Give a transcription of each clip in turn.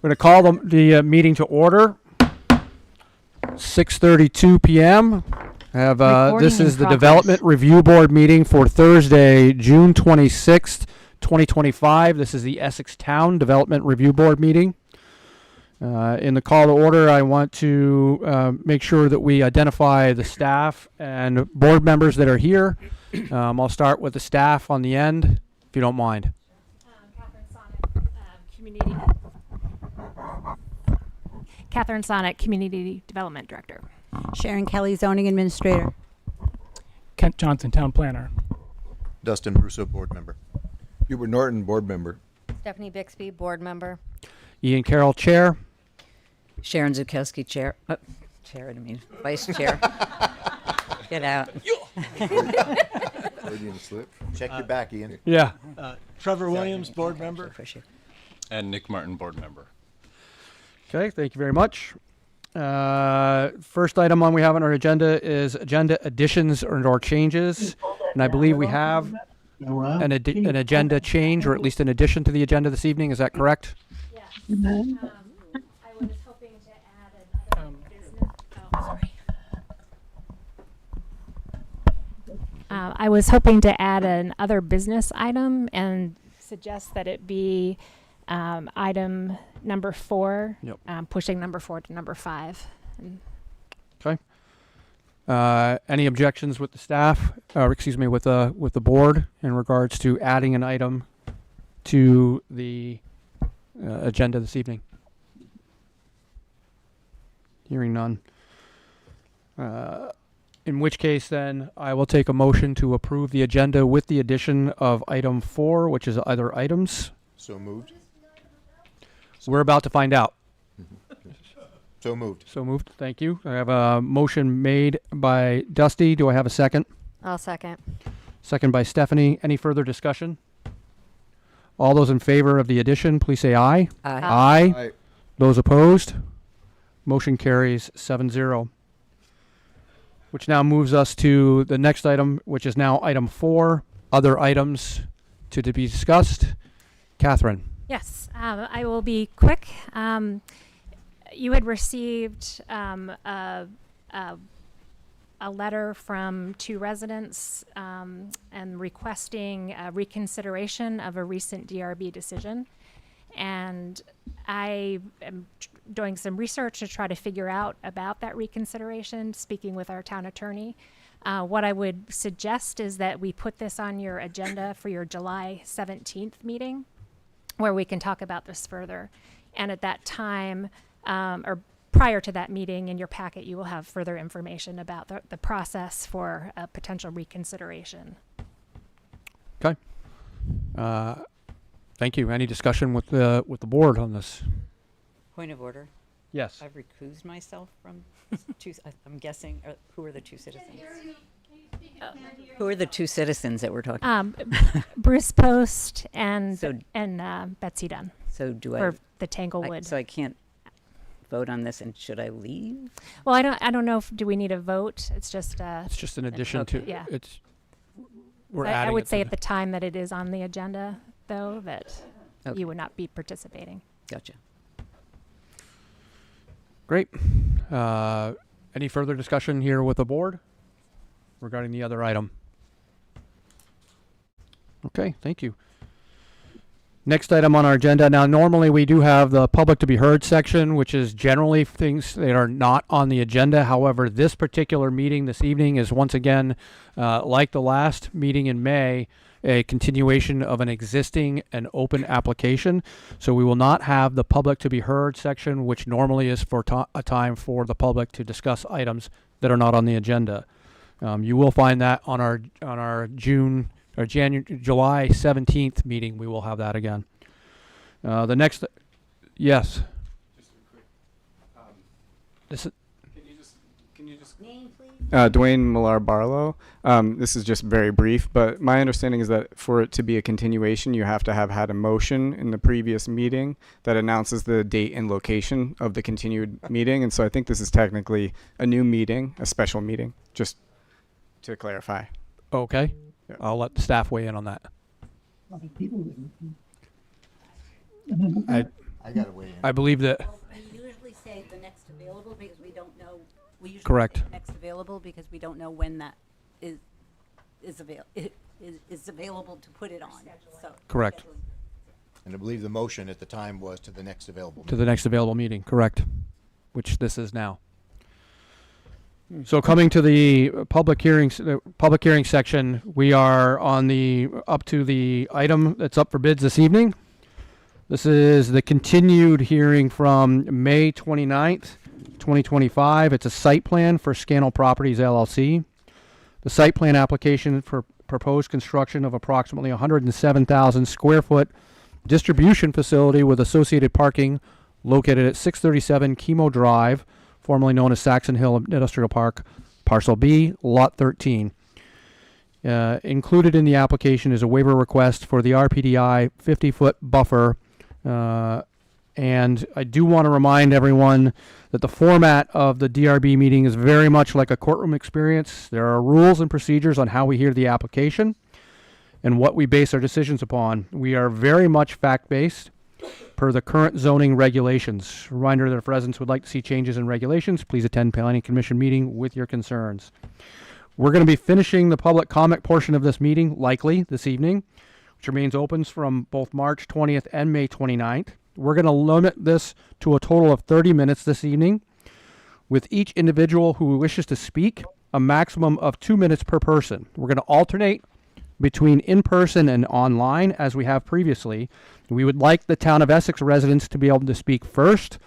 We're going to call the meeting to order. 6:32 p.m. This is the Development Review Board meeting for Thursday, June 26th, 2025. This is the Essex Town Development Review Board meeting. In the call to order, I want to make sure that we identify the staff and board members that are here. I'll start with the staff on the end, if you don't mind. Catherine Sonnet, Community Development Director. Sharon Kelly, Zoning Administrator. Kent Johnson, Town Planner. Dustin Russo, Board Member. Hubert Norton, Board Member. Stephanie Bixby, Board Member. Ian Carroll, Chair. Sharon Zukowski, Chair. Vice Chair. Get out. Freudian slip. Check your back, Ian. Yeah. Trevor Williams, Board Member. And Nick Martin, Board Member. Okay, thank you very much. First item we have on our agenda is agenda additions or changes. And I believe we have an agenda change, or at least an addition to the agenda this evening. Is that correct? Yes. I was hoping to add another business. Oh, sorry. I was hoping to add an other business item and suggest that it be item number 4. Yep. Pushing number 4 to number 5. Okay. Any objections with the staff, with the board in regards to adding an item to the agenda this evening? Hearing none. In which case, then, I will take a motion to approve the agenda with the addition of item 4, which is other items. So moved. We're about to find out. So moved. So moved. Thank you. I have a motion made by Dusty. Do I have a second? I'll second. Second by Stephanie. Any further discussion? All those in favor of the addition, please say aye. Aye. Aye. Aye. Those opposed? Motion carries 7-0. Which now moves us to the next item, which is now item 4, other items to be discussed. Catherine. Yes, I will be quick. You had received a letter from 2 residents and requesting a reconsideration of a recent DRB decision. And I am doing some research to try to figure out about that reconsideration, speaking with our town attorney. What I would suggest is that we put this on your agenda for your July 17th meeting, where we can talk about this further. And at that time, or prior to that meeting, in your packet, you will have further information about the process for a potential reconsideration. Okay. Thank you. Any discussion with the board on this? Point of order. Yes. I've recused myself from I'm guessing, who are the 2 citizens? Who are the 2 citizens that we're talking Bruce Post and So- Betsy Dunn So do for the Tanglewood. so I can't vote on this, and should I leave? Well, I don't know do we need a vote? It's just It's just an addition okay. to. Yeah. We're I adding. would it say to at the time that it is on the agenda, though, that Okay. you would not be participating. Gotcha. Great. Any further discussion here with the board regarding the other item? Okay, thank you. Next item on our agenda. Now, normally we do have the public to be heard section, which is generally things that are not on the agenda. However, this particular meeting this evening is once again, like the last meeting in May, a continuation of an existing and open application. So we will not have the public to be heard section, which normally is for a time for the public to discuss items that are not on the agenda. You will find that on our July 17th meeting. We will have that again. The next, yes. Just a quick. This is, Can you just Name, please. Dwayne Millar Barlow. This is just very brief, but my understanding is that for it to be a continuation, you have to have had a motion in the previous meeting that announces the date and location of the continued meeting. And so I think this is technically a new meeting, a special meeting, just to clarify. okay. Yeah. I'll let the staff weigh in on that. I gotta weigh in. I believe that, We usually say the next available because we don't know. We usually Correct. say next available because we don't know when that is available to put it on. So Correct. And I believe the motion at the time was to the next available. to the next available meeting, correct, which this is now. So coming to the public hearings, public hearing section, we are on up to the item that's up for bids this evening. This is the continued hearing from May 29th, 2025. It's a site plan for Scannell Properties LLC. The site plan application for proposed construction of approximately 107,000 square foot distribution facility with associated parking located at 637 Kimo Drive, formerly known as Saxon Hill Industrial Park, Parcel B, Lot 13. Included in the application is a waiver request for the RPDI 50-foot buffer. And I do want to remind everyone that the format of the DRB meeting is very much like a courtroom experience. There are rules and procedures on how we hear the application and what we base our decisions upon. We are very much fact-based per the current zoning regulations. Reminder that if residents would like to see changes in regulations, please attend Planning Commission meeting with your concerns. We're going to be finishing the public comment portion of this meeting, likely this evening, which remains open from both March 20th and May 29th. We're going to limit this to a total of 30 minutes this evening, with each individual who wishes to speak a maximum of 2 minutes per person. We're going to alternate between in-person and online as we have previously. We would like the Town of Essex residents to be able to speak first.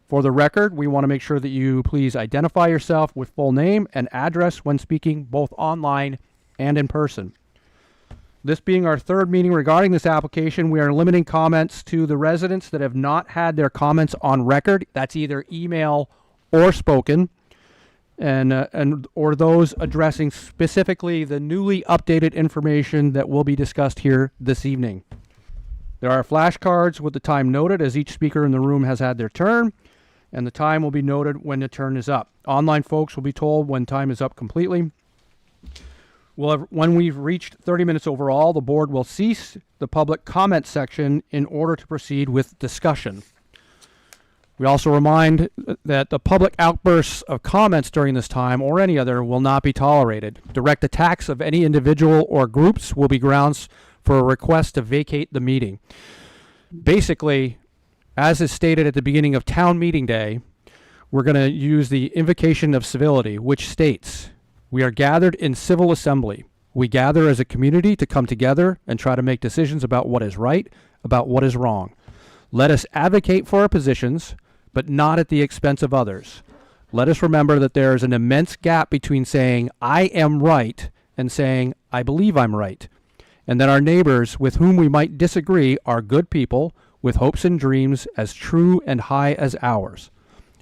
For the record, we want to make sure that you please identify yourself with full name and address when speaking both online and in person. This being our third meeting regarding this application, we are limiting comments to the residents that have not had their comments on record. That's either email or spoken, and or those addressing specifically the newly updated information that will be discussed here this evening. There are flashcards with the time noted as each speaker in the room has had their turn, and the time will be noted when the turn is up. Online folks will be told when time is up completely. When we've reached 30 minutes overall, the board will cease the public comment section in order to proceed with discussion. We also remind that the public outbursts of comments during this time or any other will not be tolerated. Direct attacks of any individual or groups will be grounds for a request to vacate the meeting. Basically, as is stated at the beginning of Town Meeting Day, we're going to use the invocation of civility, which states, "We are gathered in civil assembly. We gather as a community to come together and try to make decisions about what is right, about what is wrong. Let us advocate for our positions, but not at the expense of others. Let us remember that there is an immense gap between saying, 'I am right,' and saying, 'I believe I'm right,' and that our neighbors with whom we might disagree are good people with hopes and dreams as true and high as ours.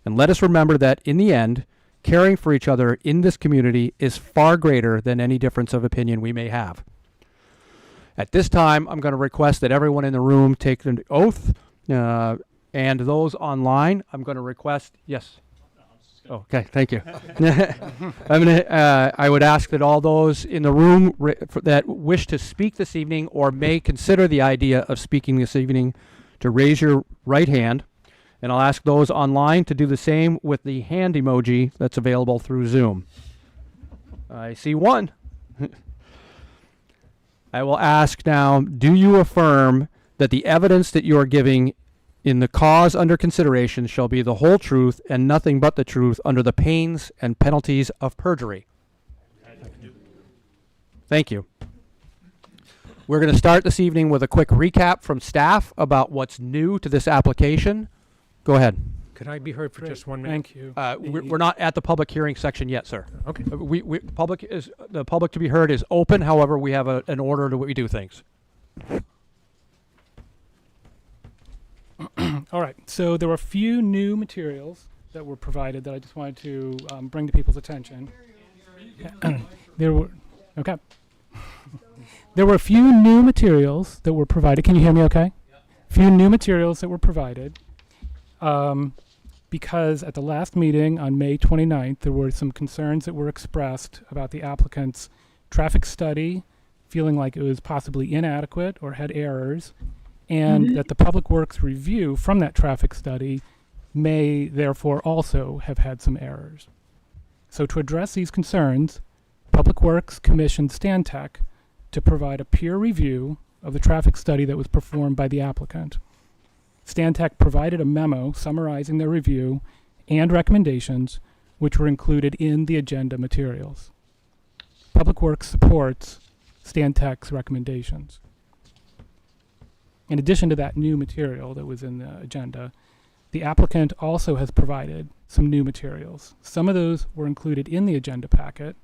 And let us remember that, in the end, caring for each other in this community is far greater than any difference of opinion we may have." At this time, I'm going to request that everyone in the room take an oath, and those online, I'm going to request, yes. Oh, okay, thank you. I would ask that all those in the room that wish to speak this evening or may consider the idea of speaking this evening to raise your right hand. And I'll ask those online to do the same with the hand emoji that's available through Zoom. I see one. I will ask now, do you affirm that the evidence that you are giving in the cause under consideration shall be the whole truth and nothing but the truth under the pains and penalties of perjury? Thank you. We're going to start this evening with a quick recap from staff about what's new to this application. Go ahead. Could I be heard for just 1 minute? Thank you. We're not at the public hearing section yet, sir. Okay. The public to be heard is open. However, we have an order to what we do things. All right. So there were a few new materials that were provided that I just wanted to bring to people's attention. There were a few new materials that were provided. Can you hear me okay? A few new materials that were provided. Because at the last meeting on May 29th, there were some concerns that were expressed about the applicant's traffic study, feeling like it was possibly inadequate or had errors, and that the Public Works review from that traffic study may therefore also have had some errors. So to address these concerns, Public Works commissioned Stantec to provide a peer review of the traffic study that was performed by the applicant. Stantec provided a memo summarizing their review and recommendations, which were included in the agenda materials. Public Works supports Stantec's recommendations. In addition to that new material that was in the agenda, the applicant also has provided some new materials. Some of those were included in the agenda packet,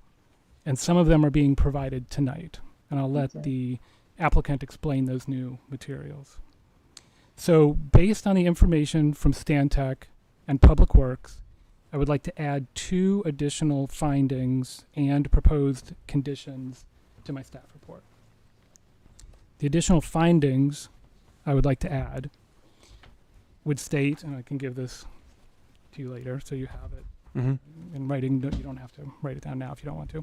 and some of them are being provided tonight. And I'll let the applicant explain those new materials. So based on the information from Stantec and Public Works, I would like to add 2 additional findings and proposed conditions to my staff report. The additional findings I would like to add would state, and I can give this to you later so you have it in writing. You don't have to write it down now if you don't want to.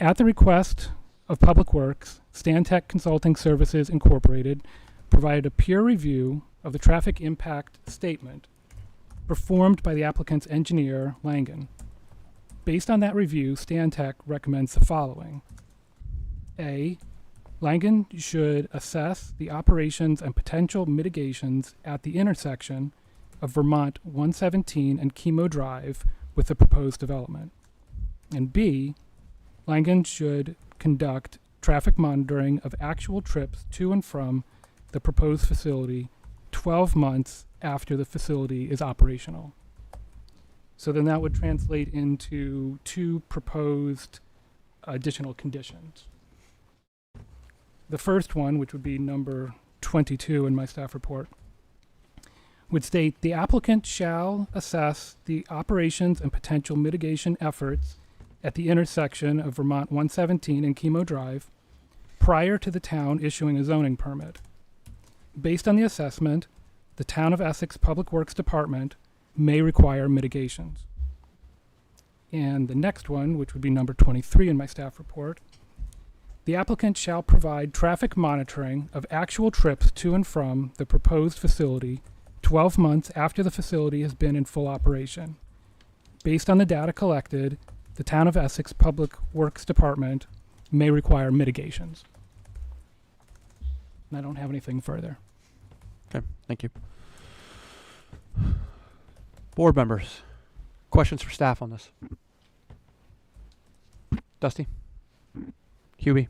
At the request of Public Works, Stantec Consulting Services Incorporated provided a peer review of the traffic impact statement performed by the applicant's engineer, Langen. Based on that review, Stantec recommends the following. A, Langen should assess the operations and potential mitigations at the intersection of Vermont 117 and Kimo Drive with the proposed development. And B, Langen should conduct traffic monitoring of actual trips to and from the proposed facility 12 months after the facility is operational. So then that would translate into 2 proposed additional conditions. The first one, which would be number 22 in my staff report, would state the applicant shall assess the operations and potential mitigation efforts at the intersection of Vermont 117 and Kimo Drive prior to the town issuing a zoning permit. Based on the assessment, the Town of Essex Public Works Department may require mitigations. And the next one, which would be number 23 in my staff report, the applicant shall provide traffic monitoring of actual trips to and from the proposed facility 12 months after the facility has been in full operation. Based on the data collected, the Town of Essex Public Works Department may require mitigations. And I don't have anything further. Okay, thank you. Board members, questions for staff on this? Dusty? Hubie?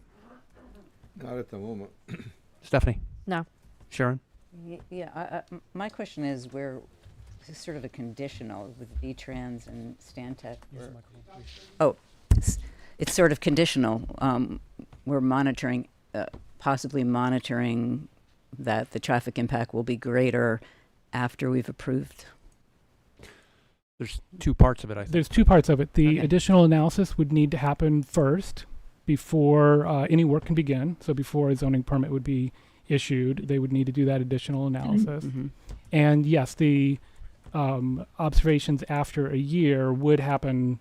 Not at the moment. Stephanie? No. Sharon? My question is, where this is sort of a conditional with V-Trans and Stantec. It's sort of conditional. We're monitoring, possibly monitoring that the traffic impact will be greater after we've approved. There's 2 parts of it, I think. There's 2 parts of it. The Okay. additional analysis would need to happen first before any work can begin. So before a zoning permit would be issued, they would need to do that additional analysis. And yes, the observations after a year would happen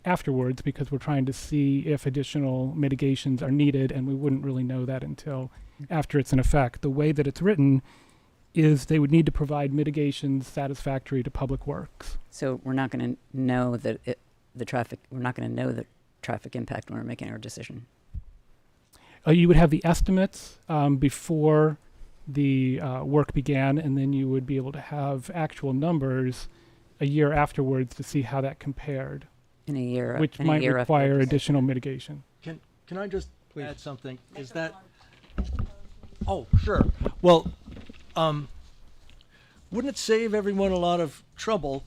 afterwards because we're trying to see if additional mitigations are needed, and we wouldn't really know that until after it's in effect. The way that it's written is they would need to provide mitigations satisfactory to Public Works. So we're not going to know that we're not going to know the traffic impact when we're making our decision. You would have the estimates before the work began, and then you would be able to have actual numbers a year afterwards to see how that compared, In a year, which in a might year after require the additional mitigation. Can I just add something? Is that? Oh, sure. Well, wouldn't it save everyone a lot of trouble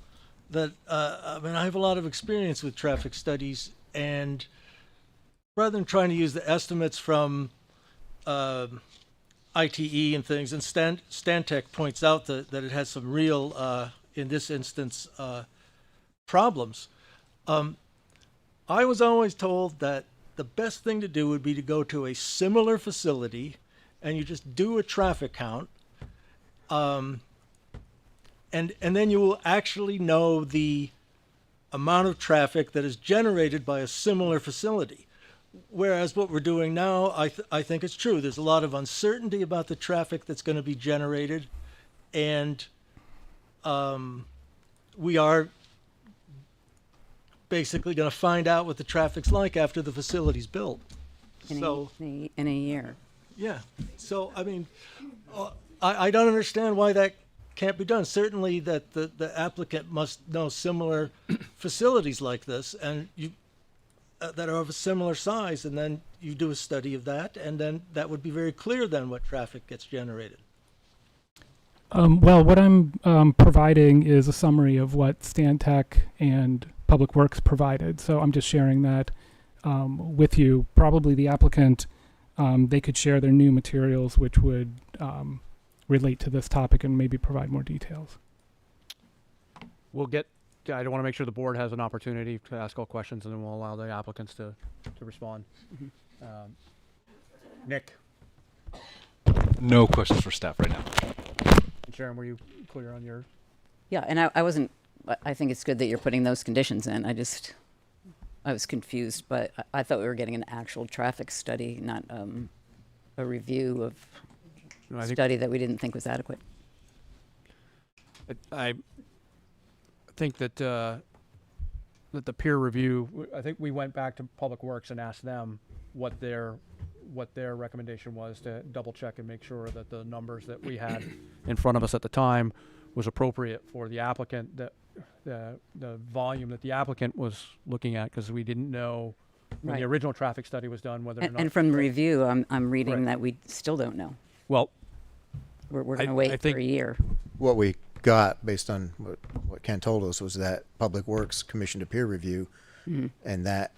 that, I mean, I have a lot of experience with traffic studies, and rather than trying to use the estimates from ITE and things, and Stantec points out that it has some real, in this instance, problems. I was always told that the best thing to do would be to go to a similar facility and you just do a traffic count. And then you will actually know the amount of traffic that is generated by a similar facility. whereas what we're doing now, I think it's true. There's a lot of uncertainty about the traffic that's going to be generated, and we are basically going to find out what the traffic's like after the facility's built. So, in a year. yeah. So, I mean, I don't understand why that can't be done. Certainly that the applicant must know similar facilities like this, and you that are of a similar size, and then you do a study of that, and then that would be very clear then what traffic gets generated. Well, what I'm providing is a summary of what Stantec and Public Works provided. So I'm just sharing that with you. Probably the applicant, they could share their new materials, which would relate to this topic and maybe provide more details. We'll get, I want to make sure the board has an opportunity to ask all questions, and then we'll allow the applicants to respond. Nick No questions for staff right now. and Sharon, were you clear on your? Yeah, and I wasn't, I think it's good that you're putting those conditions in. I was confused, but I thought we were getting an actual traffic study, not a review of I think study that we didn't think was adequate. I think that that the peer review. I think we went back to Public Works and asked them what their recommendation was to double check and make sure that the numbers that we had in front of us at the time was appropriate for the applicant, that the volume that the applicant was looking at, because we didn't know when the Right. original traffic study was done whether or not. And from the review, I'm reading Right. that we still don't know. Well, We're going I to wait think- for a year. What we got, based on what Ken told us, was that Public Works commissioned a peer review, and that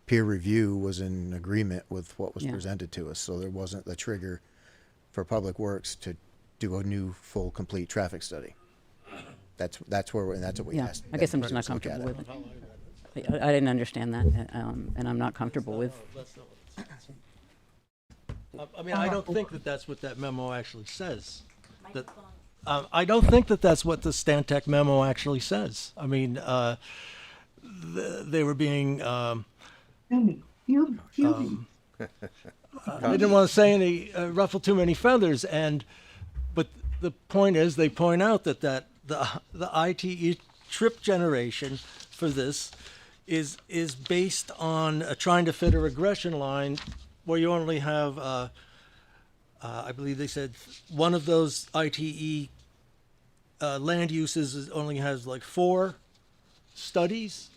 peer review was in agreement with what was Yeah. presented to us. So there wasn't the trigger for Public Works to do a new, full, complete traffic study. That's where and that's what we Yeah, asked. I guess I'm them just to not look at comfortable with it. I didn't understand that, and I'm not comfortable with. I mean, I don't think that that's what that memo actually says. I don't think that that's what the Stantec memo actually says. I mean, they were being. They didn't want to say any ruffle too many feathers, but the point is, they point out that the ITE trip generation for this is based on trying to fit a regression line where you only have, I believe they said one of those ITE land uses only has like 4 studies,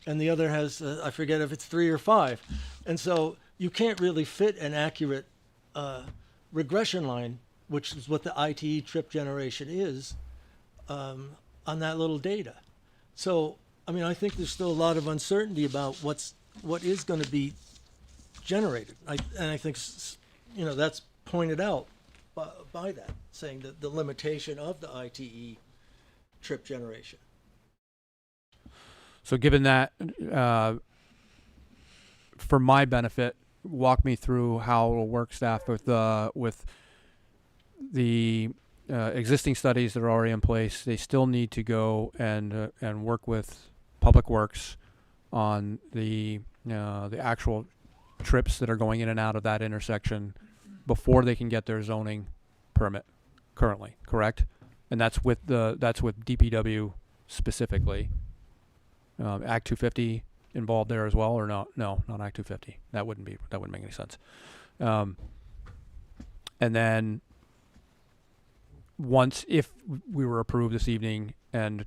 and the other has, I forget if it's 3 or 5. And so you can't really fit an accurate regression line, which is what the ITE trip generation is, on that little data. So, I mean, I think there's still a lot of uncertainty about what is going to be generated. And I think, that's pointed out by that, saying that the limitation of the ITE trip generation. So given that, for my benefit, walk me through how it'll work, staff, with the existing studies that are already in place. They still need to go and work with Public Works on the actual trips that are going in and out of that intersection before they can get their zoning permit currently, correct? And that's with DPW specifically. Act 250 involved there as well, or no? No, not Act 250. That wouldn't make any sense. And then if we were approved this evening and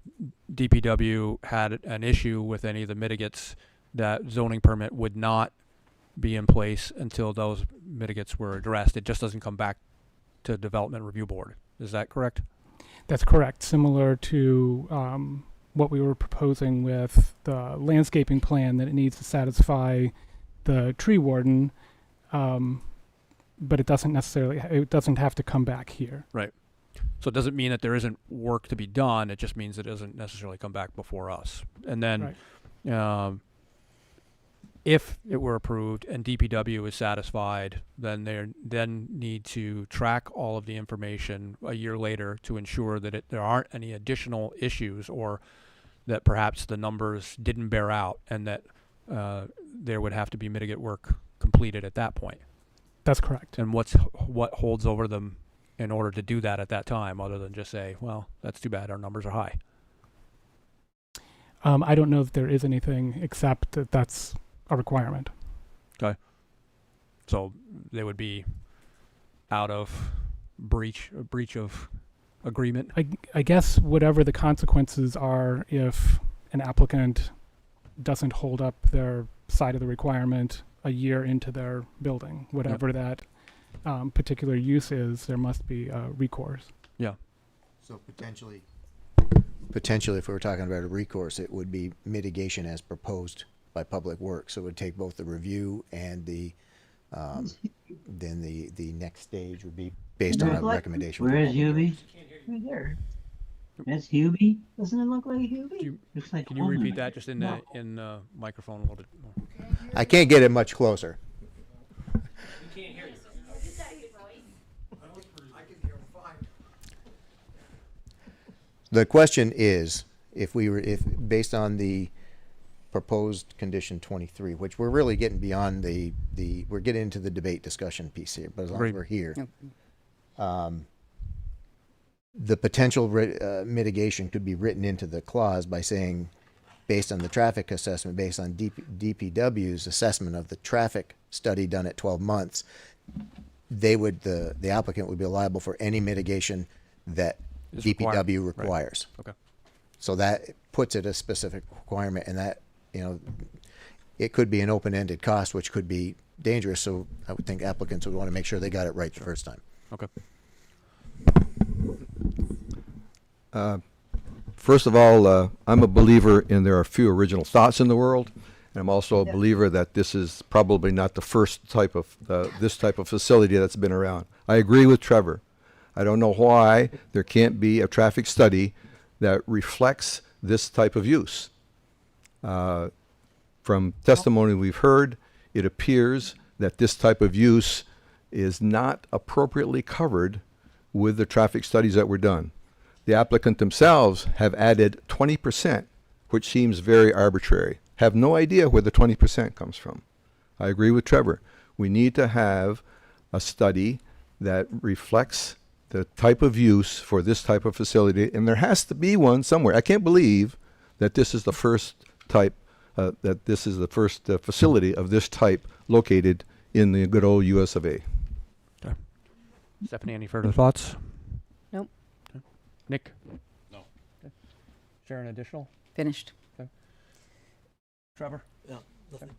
DPW had an issue with any of the mitigates, that zoning permit would not be in place until those mitigates were addressed. It just doesn't come back to Development Review Board. Is that correct? That's correct. Similar to what we were proposing with the landscaping plan, that it needs to satisfy the tree warden, but it doesn't have to come back here. Right. So it doesn't mean that there isn't work to be done. It just means it doesn't necessarily come back before us. And then, if it were approved and DPW is satisfied, then they need to track all of the information a year later to ensure that there aren't any additional issues, or that perhaps the numbers didn't bear out, and that there would have to be mitigate work completed at that point. That's correct. And what holds over them in order to do that at that time, other than just say, well, that's too bad, our numbers are high. I don't know if there is anything except that that's a requirement. So they would be out of breach of agreement. I guess whatever the consequences are if an applicant doesn't hold up their side of the requirement a year into their building, whatever that particular use is, there must be recourse. Yeah. So potentially, if we were talking about a recourse, it would be mitigation as proposed by Public Works. So it would take both the review and the then the next stage would be based on a recommendation. Where is Hubie? Right there. That's Hubie. Doesn't it look like Hubie? Looks like Can you repeat that just in the microphone a little bit more? I can't get it much closer. The question is, if based on the proposed condition 23, which we're really getting beyond we're getting into the debate discussion piece here, but as long as we're here, the potential mitigation could be written into the clause by saying, based on the traffic assessment, based on DPW's assessment of the traffic study done at 12 months, the applicant would be liable for any mitigation that DPW requires. Right. Okay. So that puts it a specific requirement, and that, it could be an open-ended cost, which could be dangerous. So I would think applicants would want to make sure they got it right the first time. Okay. First of all, I'm a believer in there are few original thoughts in the world. And I'm also a believer that this is probably not the first type of this type of facility that's been around. I agree with Trevor. I don't know why there can't be a traffic study that reflects this type of use. From testimony we've heard, it appears that this type of use is not appropriately covered with the traffic studies that were done. The applicant themselves have added 20%, which seems very arbitrary. Have no idea where the 20% comes from. I agree with Trevor. We need to have a study that reflects the type of use for this type of facility, and there has to be one somewhere. I can't believe that this is the first type, facility of this type located in the good old US of A. Okay. Stephanie, any further thoughts? Nope. Okay. Nick? No. Okay. Sharon, additional? Finished. Okay. Trevor? Yeah, nothing.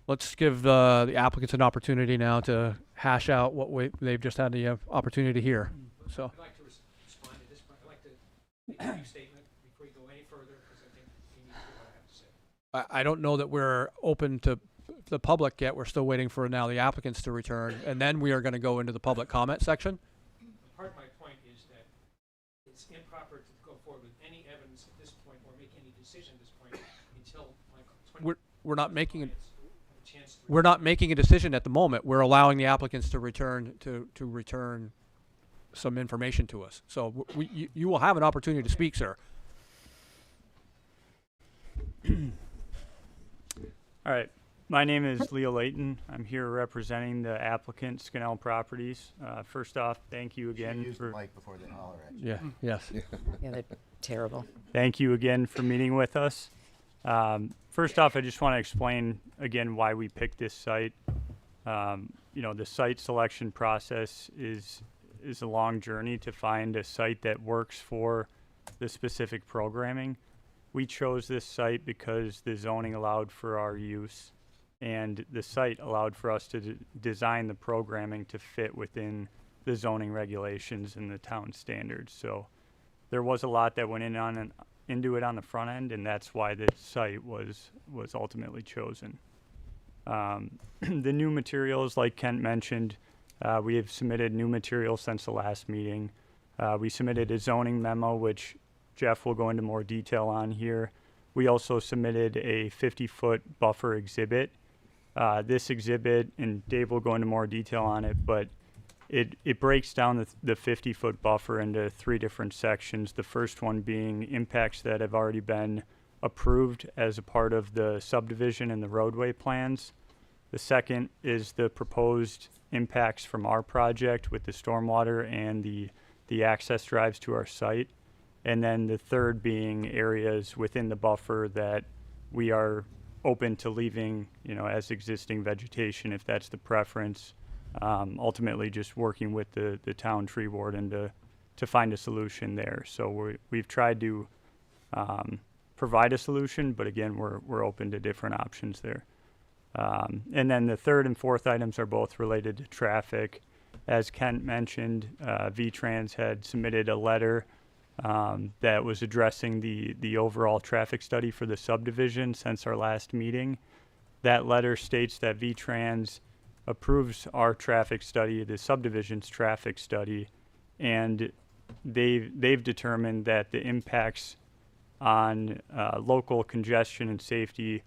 Let's give the applicants an opportunity now to hash out what they've just had the opportunity to hear. So. I'd like to respond to this, but I'd like to make a brief statement before you go any further, because I think you need to hear what I have to say. I don't know that we're open to the public yet. We're still waiting for now the applicants to return, and then we are going to go into the public comment section. Part of my point is that it's improper to go forward with any evidence at this point or make any decision at this point until We're not making it. We're not making a decision at the moment. We're allowing the applicants to return to return some information to us. So you will have an opportunity to speak, sir. All right. My name is Leo Layton. I'm here representing the applicant, Scannell Properties. First off, thank you again Use for the mic before they holler at you. Yeah. Yes. Yeah, they're terrible. Thank you again for meeting with us. First off, I just want to explain again why we picked this site. The site selection process is a long journey to find a site that works for the specific programming. We chose this site because the zoning allowed for our use, and the site allowed for us to design the programming to fit within the zoning regulations and the town standards. So there was a lot that went into it on the front end, and that's why this site was ultimately chosen. The new materials, like Kent mentioned, we have submitted new materials since the last meeting. We submitted a zoning memo, which Jeff will go into more detail on here. We also submitted a 50-foot buffer exhibit. This exhibit, and Dave will go into more detail on it, but it breaks down the 50-foot buffer into 3 different sections. The first one being impacts that have already been approved as a part of the subdivision and the roadway plans. The second is the proposed impacts from our project with the stormwater and the access drives to our site. And then the third being areas within the buffer that we are open to leaving, as existing vegetation if that's the preference. Ultimately just working with the town tree warden to find a solution there. So we've tried to provide a solution, but again, we're open to different options there. And then the third and fourth items are both related to traffic. As Kent mentioned, VTrans had submitted a letter that was addressing the overall traffic study for the subdivision since our last meeting. That letter states that VTrans approves our traffic study, the subdivision's traffic study, and they've determined that the impacts on local congestion and safety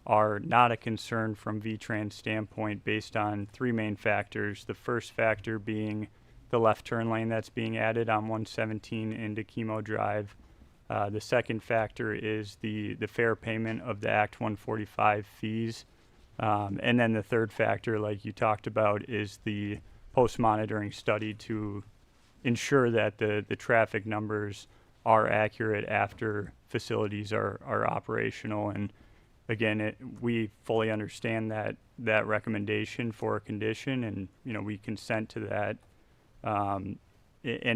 are not a concern from VTrans standpoint based on three main factors. The first factor being the left turn lane that's being added on 117 into Kimo Drive. The second factor is the fair payment of the Act 145 fees. And then the third factor, like you talked about, is the post-monitoring study to ensure that the traffic numbers are accurate after facilities are operational. And again, we fully understand that recommendation for a condition, and we consent to that. And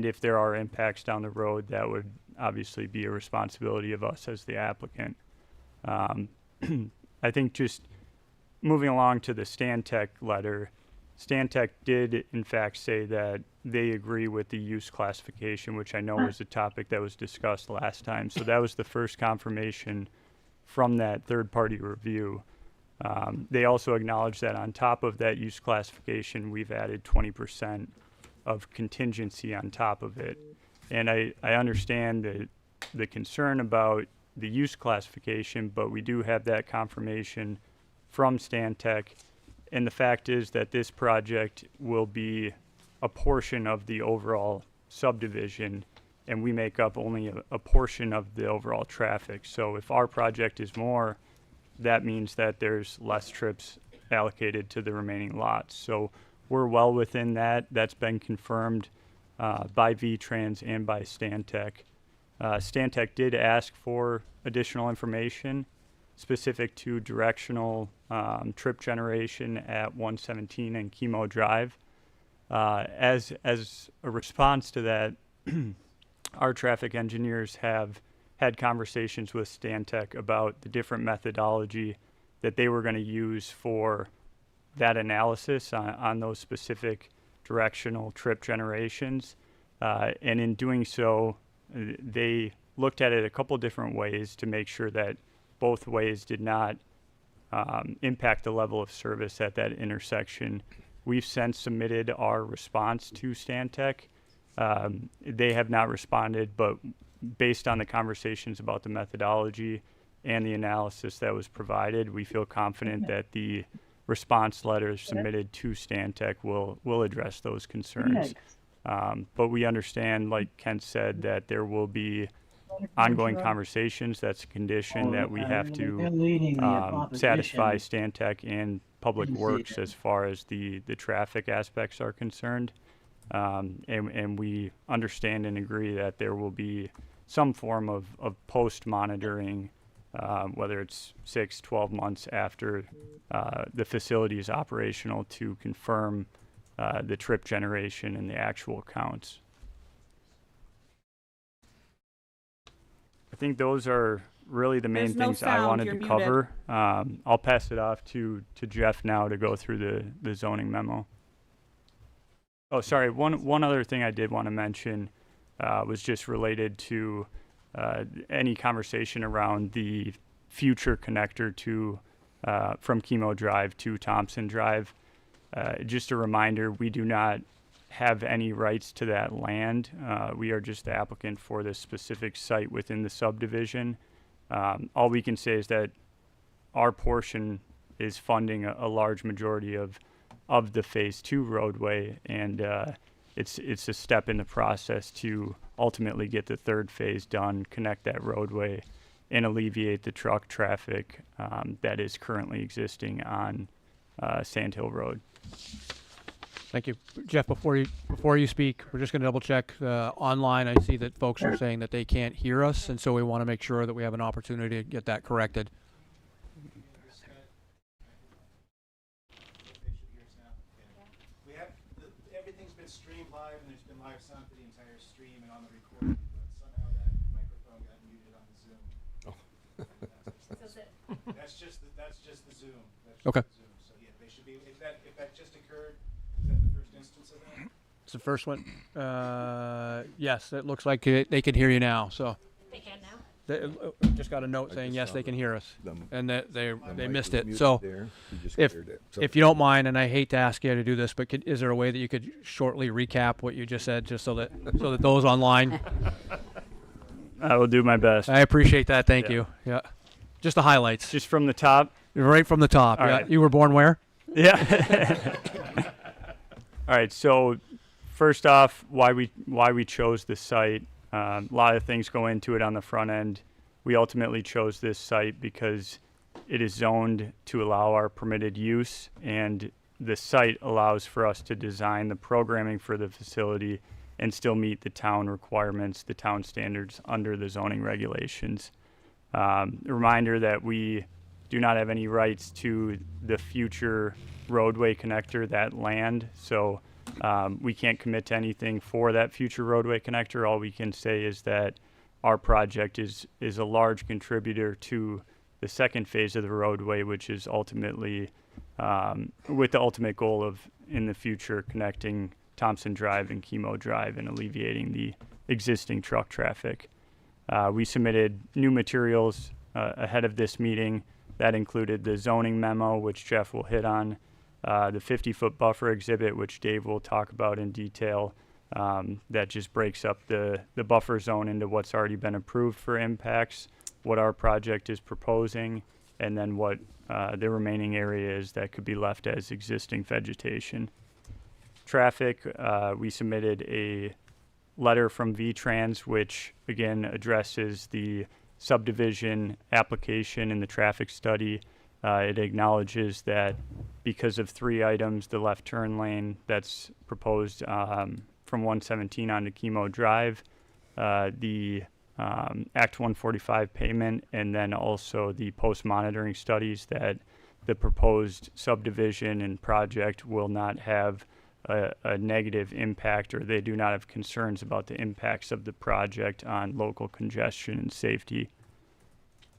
if there are impacts down the road, that would obviously be a responsibility of us as the applicant. I think just moving along to the Stantec letter, Stantec did in fact say that they agree with the use classification, which I know was a topic that was discussed last time. So that was the first confirmation from that third-party review. They also acknowledge that on top of that use classification, we've added 20% of contingency on top of it. And I understand the concern about the use classification, but we do have that confirmation from Stantec. And the fact is that this project will be a portion of the overall subdivision, and we make up only a portion of the overall traffic. So if our project is more, that means that there's less trips allocated to the remaining lots. So we're well within that. That's been confirmed by VTrans and by Stantec. Stantec did ask for additional information specific to directional trip generation at 117 and Kimo Drive. As a response to that, our traffic engineers have had conversations with Stantec about the different methodology that they were going to use for that analysis on those specific directional trip generations. And in doing so, they looked at it a couple different ways to make sure that both ways did not impact the level of service at that intersection. We've since submitted our response to Stantec. They have not responded, but based on the conversations about the methodology and the analysis that was provided, we feel confident that the response letters submitted to Stantec will address those concerns. But we understand, like Kent said, that there will be ongoing conversations. That's a condition that we have to satisfy Stantec and Public Works as far as the traffic aspects are concerned. And we understand and agree that there will be some form of post-monitoring, whether it's 6-12 months after the facility is operational, to confirm the trip generation and the actual counts. I think those are really the main things I wanted to cover. I'll pass it off to Jeff now to go through the zoning memo. Oh, sorry. One other thing I did want to mention was just related to any conversation around the future connector to from Kimo Drive to Thompson Drive. Just a reminder, we do not have any rights to that land. We are just the applicant for this specific site within the subdivision. All we can say is that our portion is funding a large majority of the Phase 2 roadway, and it's a step in the process to ultimately get the third phase done, connect that roadway, and alleviate the truck traffic that is currently existing on Sand Hill Road. Thank you. Jeff, before you speak, we're just going to double check online. I see that folks are saying that they can't hear us, and so we want to make sure that we have an opportunity to get that corrected. We have everything's been streamed live, and there's been live sound for the entire stream and on the recording, but somehow that microphone got muted on the Zoom. That's just the Zoom. Okay. The Zoom. So yeah, they should be. If that just occurred, is that the first instance of that? It's the first one. Yes, it looks like they can hear you now. So They can now? they just got a note saying yes, they can hear us, and that they missed it. So if you don't mind, and I hate to ask you to do this, but is there a way that you could shortly recap what you just said, just so that those online? I will do my best. I appreciate that. Thank you. Yeah, just the highlights. Just from the top. Right from the top. All yeah. right. You were born where? Yeah. All right. So first off, why we chose this site. A lot of things go into it on the front end. We ultimately chose this site because it is zoned to allow our permitted use, and the site allows for us to design the programming for the facility and still meet the town requirements, the town standards under the zoning regulations. A reminder that we do not have any rights to the future roadway connector, that land. So we can't commit to anything for that future roadway connector. All we can say is that our project is a large contributor to the second phase of the roadway, which is ultimately with the ultimate goal of in the future connecting Thompson Drive and Kimo Drive and alleviating the existing truck traffic. We submitted new materials ahead of this meeting. That included the zoning memo, which Jeff will hit on, the 50-foot buffer exhibit, which Dave will talk about in detail, that just breaks up the buffer zone into what's already been approved for impacts, what our project is proposing, and then what the remaining area is that could be left as existing vegetation. Traffic, we submitted a letter from VTrans, which again addresses the subdivision application in the traffic study. It acknowledges that because of 3 items, the left turn lane that's proposed from 117 onto Kimo Drive, the Act 145 payment, and then also the post-monitoring studies, that the proposed subdivision and project will not have a negative impact, or they do not have concerns about the impacts of the project on local congestion and safety.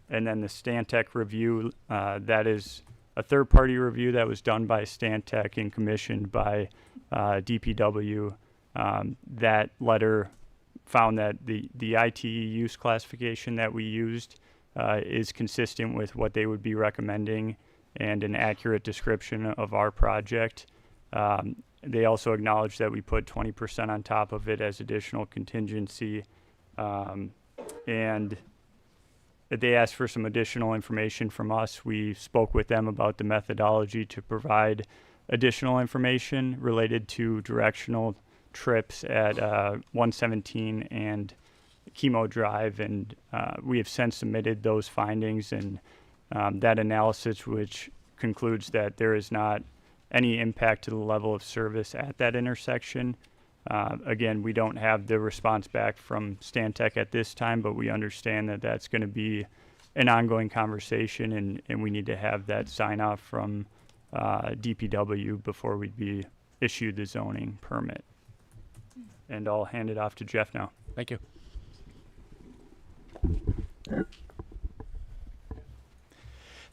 And then the Stantec review, that is a third-party review that was done by Stantec and commissioned by DPW. That letter found that the ITE use classification that we used is consistent with what they would be recommending and an accurate description of our project. They also acknowledged that we put 20% on top of it as additional contingency, and they asked for some additional information from us. We spoke with them about the methodology to provide additional information related to directional trips at 117 and Kimo Drive, and we have since submitted those findings and that analysis, which concludes that there is not any impact to the level of service at that intersection. Again, we don't have the response back from Stantec at this time, but we understand that that's going to be an ongoing conversation, and we need to have that sign off from DPW before we'd be issued the zoning permit. And I'll hand it off to Jeff now. Thank you.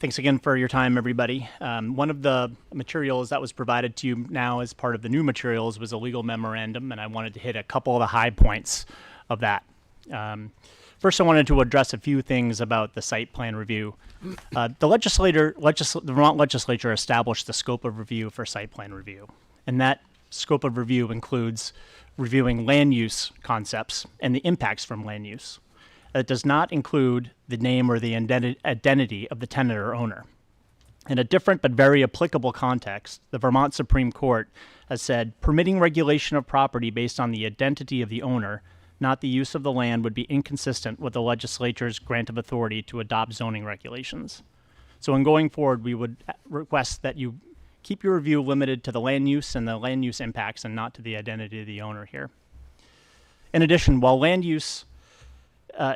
Thanks again for your time, everybody. One of the materials that was provided to you now as part of the new materials was a legal memorandum, and I wanted to hit a couple of the high points of that. First, I wanted to address a few things about the site plan review. The Vermont legislature established the scope of review for site plan review, and that scope of review includes reviewing land use concepts and the impacts from land use. It does not include the name or the identity of the tenant or owner. In a different but very applicable context, the Vermont Supreme Court has said permitting regulation of property based on the identity of the owner, not the use of the land, would be inconsistent with the legislature's grant of authority to adopt zoning regulations. So in going forward, we would request that you keep your review limited to the land use and the land use impacts and not to the identity of the owner here. In addition, while land use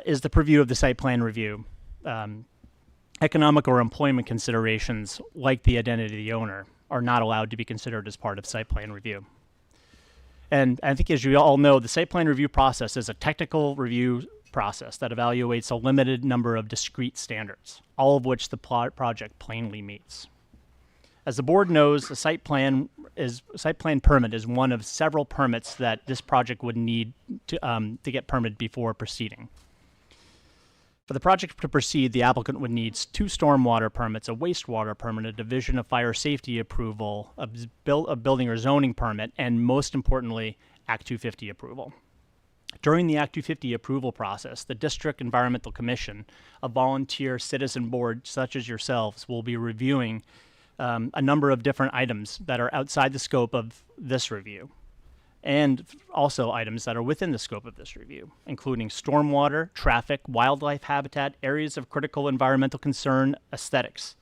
is the purview of the site plan review, economic or employment considerations like the identity of the owner are not allowed to be considered as part of site plan review. And I think, as you all know, the site plan review process is a technical review process that evaluates a limited number of discrete standards, all of which the project plainly meets. As the board knows, a site plan permit is one of several permits that this project would need to get permitted before proceeding. For the project to proceed, the applicant would need 2 stormwater permits, a wastewater permit, a division of fire safety approval, a building or zoning permit, and most importantly, Act 250 approval. During the Act 250 approval process, the District Environmental Commission, a volunteer citizen board such as yourselves, will be reviewing a number of different items that are outside the scope of this review, and also items that are within the scope of this review, including stormwater, traffic, wildlife habitat, areas of critical environmental concern, aesthetics.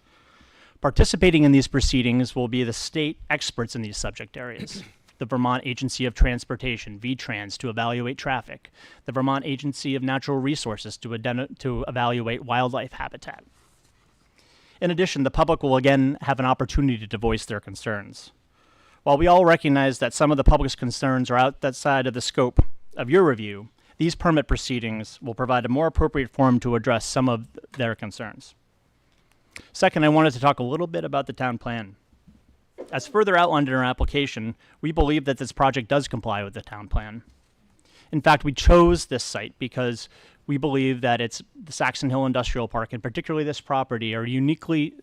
Participating in these proceedings will be the state experts in these subject areas. The Vermont Agency of Transportation, VTrans, to evaluate traffic. The Vermont Agency of Natural Resources to evaluate wildlife habitat. In addition, the public will again have an opportunity to voice their concerns. While we all recognize that some of the public's concerns are outside of the scope of your review, these permit proceedings will provide a more appropriate forum to address some of their concerns. Second, I wanted to talk a little bit about the town plan. As further outlined in our application, we believe that this project does comply with the town plan. In fact, we chose this site because we believe that the Saxon Hill Industrial Park, and particularly this property, are uniquely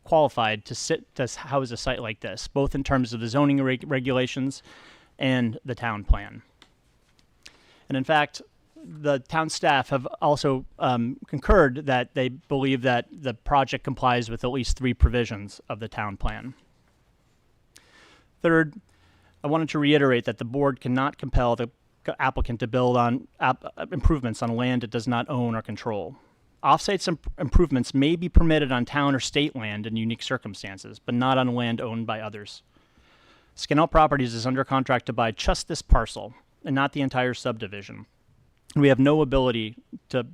qualified to house a site like this, both in terms of the zoning regulations and the town plan. And in fact, the town staff have also concurred that they believe that the project complies with at least 3 provisions of the town plan. Third, I wanted to reiterate that the board cannot compel the applicant to build on improvements on land it does not own or control. Off-site improvements may be permitted on town or state land in unique circumstances, but not on land owned by others. Scannell Properties is under contract to buy just this parcel and not the entire subdivision. We have no ability to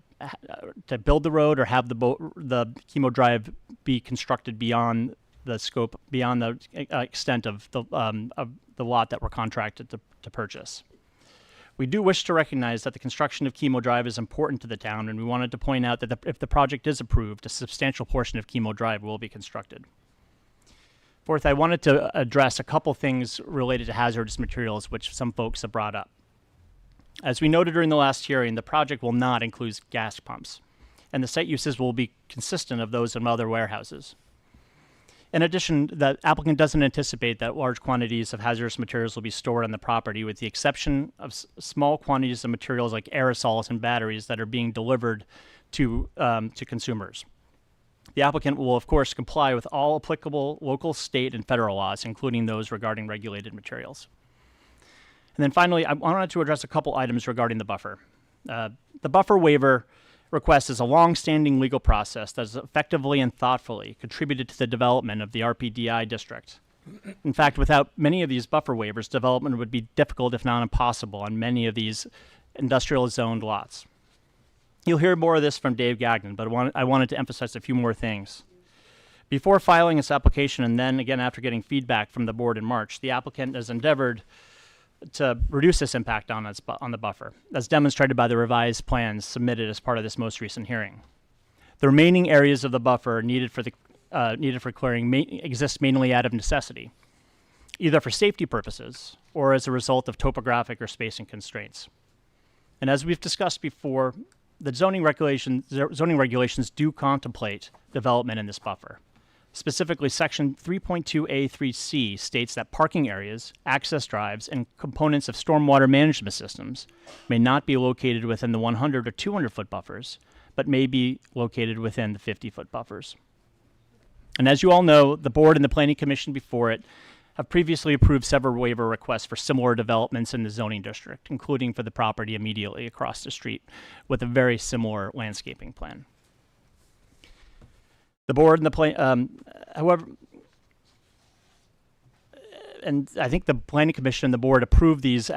build the road or have the Kimo Drive be constructed beyond the scope, beyond the extent of the lot that we're contracted to purchase. We do wish to recognize that the construction of Kimo Drive is important to the town, and we wanted to point out that if the project is approved, a substantial portion of Kimo Drive will be constructed. Fourth, I wanted to address a couple things related to hazardous materials, which some folks have brought up. As we noted during the last hearing, the project will not include gas pumps, and the site uses will be consistent of those in other warehouses. In addition, the applicant doesn't anticipate that large quantities of hazardous materials will be stored on the property, with the exception of small quantities of materials like aerosols and batteries that are being delivered to consumers. The applicant will, of course, comply with all applicable local, state, and federal laws, including those regarding regulated materials. And then finally, I wanted to address a couple items regarding the buffer. The buffer waiver request is a long-standing legal process that has effectively and thoughtfully contributed to the development of the RPDI district. In fact, without many of these buffer waivers, development would be difficult, if not impossible, on many of these industrial zoned lots. You'll hear more of this from Dave Gagnon, but I wanted to emphasize a few more things. Before filing this application, and then again after getting feedback from the board in March, the applicant has endeavored to reduce this impact on the buffer, as demonstrated by the revised plans submitted as part of this most recent hearing. The remaining areas of the buffer needed for clearing exist mainly out of necessity, either for safety purposes or as a result of topographic or spacing constraints. And as we've discussed before, the zoning regulations do contemplate development in this buffer. Specifically, Section 3.2A3C states that parking areas, access drives, and components of stormwater management systems may not be located within the 100 or 200-foot buffers, but may be located within the 50-foot buffers. And as you all know, the board and the Planning Commission before it have previously approved several waiver requests for similar developments in the zoning district, including for the property immediately across the street with a very similar landscaping plan. The board and the however, and I think the Planning Commission and the board approved these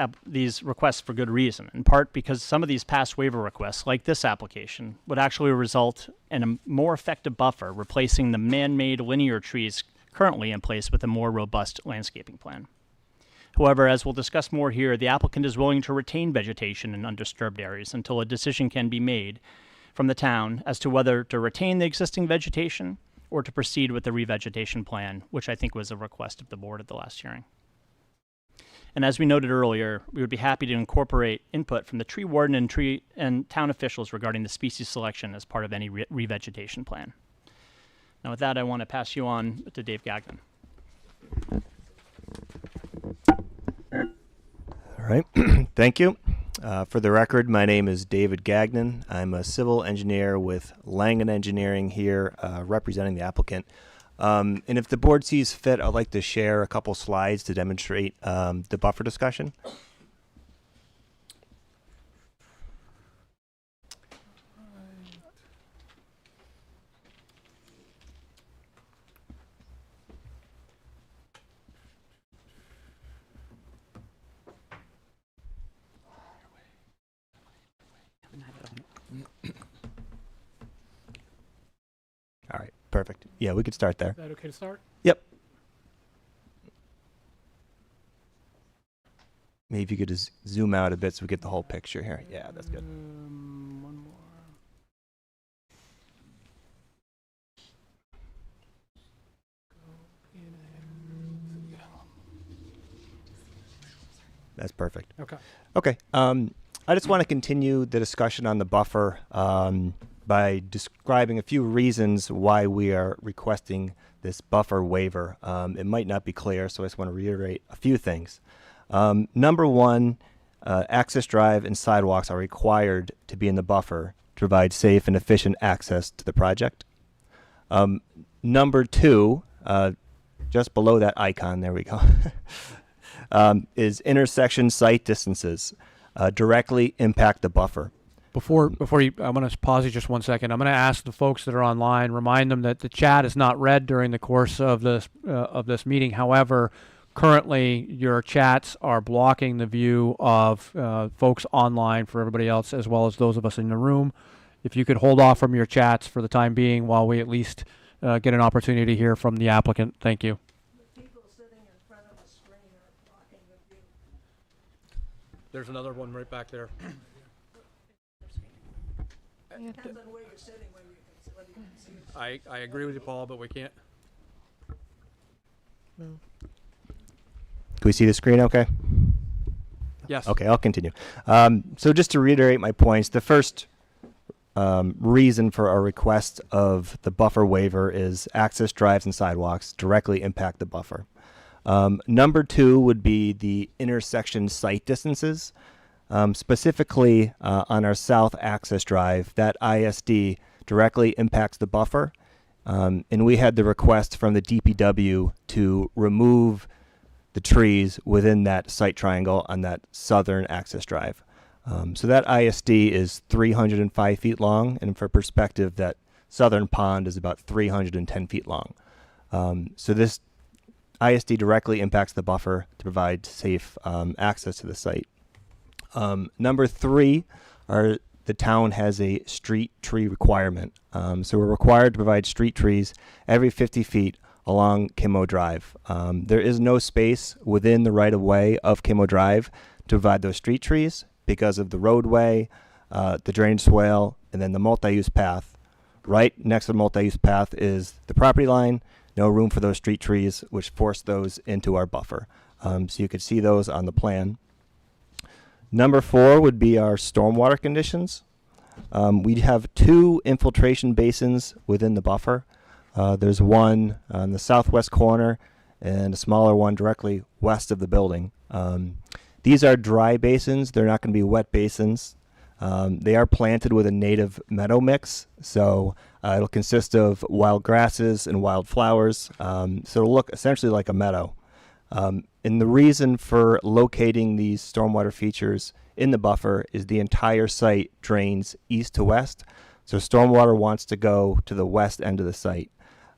requests for good reason, in part because some of these past waiver requests, like this application, would actually result in a more effective buffer, replacing the man-made linear trees currently in place with a more robust landscaping plan. However, as we'll discuss more here, the applicant is willing to retain vegetation in undisturbed areas until a decision can be made from the town as to whether to retain the existing vegetation or to proceed with the revegetation plan, which I think was a request of the board at the last hearing. And as we noted earlier, we would be happy to incorporate input from the tree warden and town officials regarding the species selection as part of any revegetation plan. Now with that, I want to pass you on to Dave Gagnon. All right, thank you. For the record, my name is David Gagnon. I'm a civil engineer with Langen Engineering here, representing the applicant. And if the board sees fit, I'd like to share a couple slides to demonstrate the buffer discussion. All right, perfect. Yeah, we could start there. Is that okay to start? Yep. Maybe if you could just zoom out a bit so we get the whole picture here. Yeah, that's good. One more. That's perfect. Okay. Okay. I just want to continue the discussion on the buffer by describing a few reasons why we are requesting this buffer waiver. It might not be clear, so I just want to reiterate a few things. Number one, access drive and sidewalks are required to be in the buffer to provide safe and efficient access to the project. Number two, just below that icon, there we go, is intersection site distances directly impact the buffer. Before you, I'm going to pause you just 1 second. I'm going to ask the folks that are online, remind them that the chat is not read during the course of this meeting. However, currently your chats are blocking the view of folks online for everybody else, as well as those of us in the room. If you could hold off from your chats for the time being while we at least get an opportunity to hear from the applicant. Thank you. There's another one right back there. Depends on where you're sitting, whether you can see. I agree with you, Paul, but we can't. Can we see the screen okay? Yes. Okay, I'll continue. So just to reiterate my points, the first reason for our request of the buffer waiver is access drives and sidewalks directly impact the buffer. Number two would be the intersection site distances. Specifically on our south access drive, that ISD directly impacts the buffer. And we had the request from the DPW to remove the trees within that site triangle on that southern access drive. So that ISD is 305 feet long, and for perspective, that southern pond is about 310 feet long. So this ISD directly impacts the buffer to provide safe access to the site. Number three, the town has a street tree requirement. So we're required to provide street trees every 50 feet along Kimo Drive. There is no space within the right-of-way of Kimo Drive to provide those street trees because of the roadway, the drainage swale, and then the multi-use path. Right next to the multi-use path is the property line. No room for those street trees, which force those into our buffer. So you could see those on the plan. Number four would be our stormwater conditions. We have two infiltration basins within the buffer. There's one on the southwest corner and a smaller one directly west of the building. These are dry basins. They're not going to be wet basins. They are planted with a native meadow mix, so it'll consist of wild grasses and wild flowers. So it'll look essentially like a meadow. And the reason for locating these stormwater features in the buffer is the entire site drains east to west. So stormwater wants to go to the west end of the site.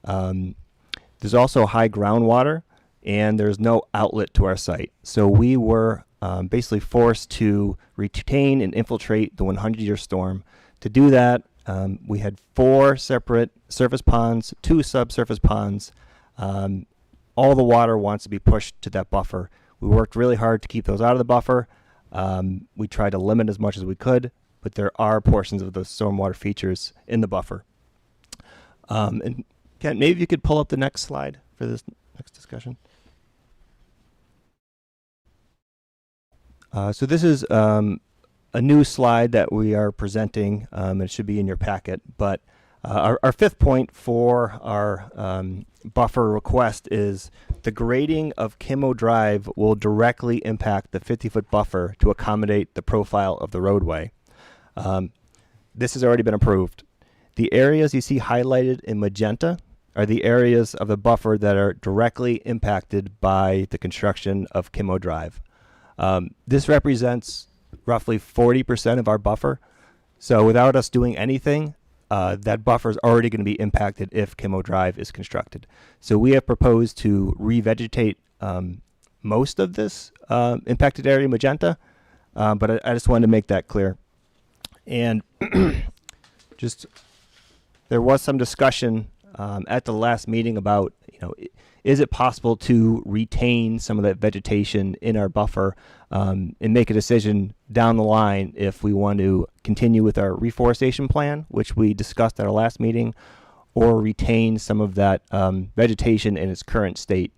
There's also high groundwater. and there's no outlet to our site. So we were basically forced to retain and infiltrate the 100-year storm. To do that, we had 4 separate surface ponds, 2 subsurface ponds. All the water wants to be pushed to that buffer. We worked really hard to keep those out of the buffer. We tried to limit as much as we could, but there are portions of the stormwater features in the buffer. And Kent, maybe you could pull up the next slide for this next discussion. So this is a new slide that we are presenting. It should be in your packet, but our fifth point for our buffer request is the grading of Kimo Drive will directly impact the 50-foot buffer to accommodate the profile of the roadway. This has already been approved. The areas you see highlighted in magenta are the areas of the buffer that are directly impacted by the construction of Kimo Drive. This represents roughly 40% of our buffer. So without us doing anything, that buffer is already going to be impacted if Kimo Drive is constructed. So we have proposed to revegetate most of this impacted area magenta, but I just wanted to make that clear. And just there was some discussion at the last meeting about, is it possible to retain some of that vegetation in our buffer and make a decision down the line if we want to continue with our reforestation plan, which we discussed at our last meeting, or retain some of that vegetation in its current state.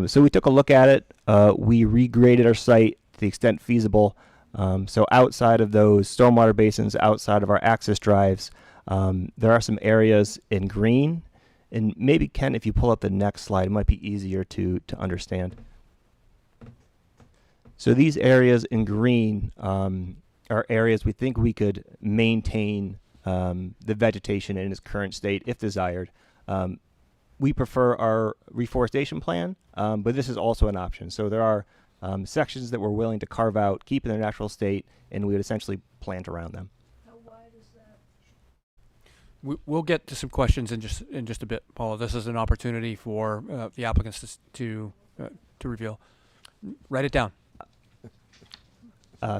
So we took a look at it. We regraded our site to the extent feasible. So outside of those stormwater basins, outside of our access drives, there are some areas in green. And maybe, Ken, if you pull up the next slide, it might be easier to understand. So these areas in green are areas we think we could maintain the vegetation in its current state if desired. We prefer our reforestation plan, but this is also an option. So there are sections that we're willing to carve out, keep in their natural state, and we would essentially plant around them. We'll get to some questions in just a bit, Paula. This is an opportunity for the applicants to reveal. Write it down.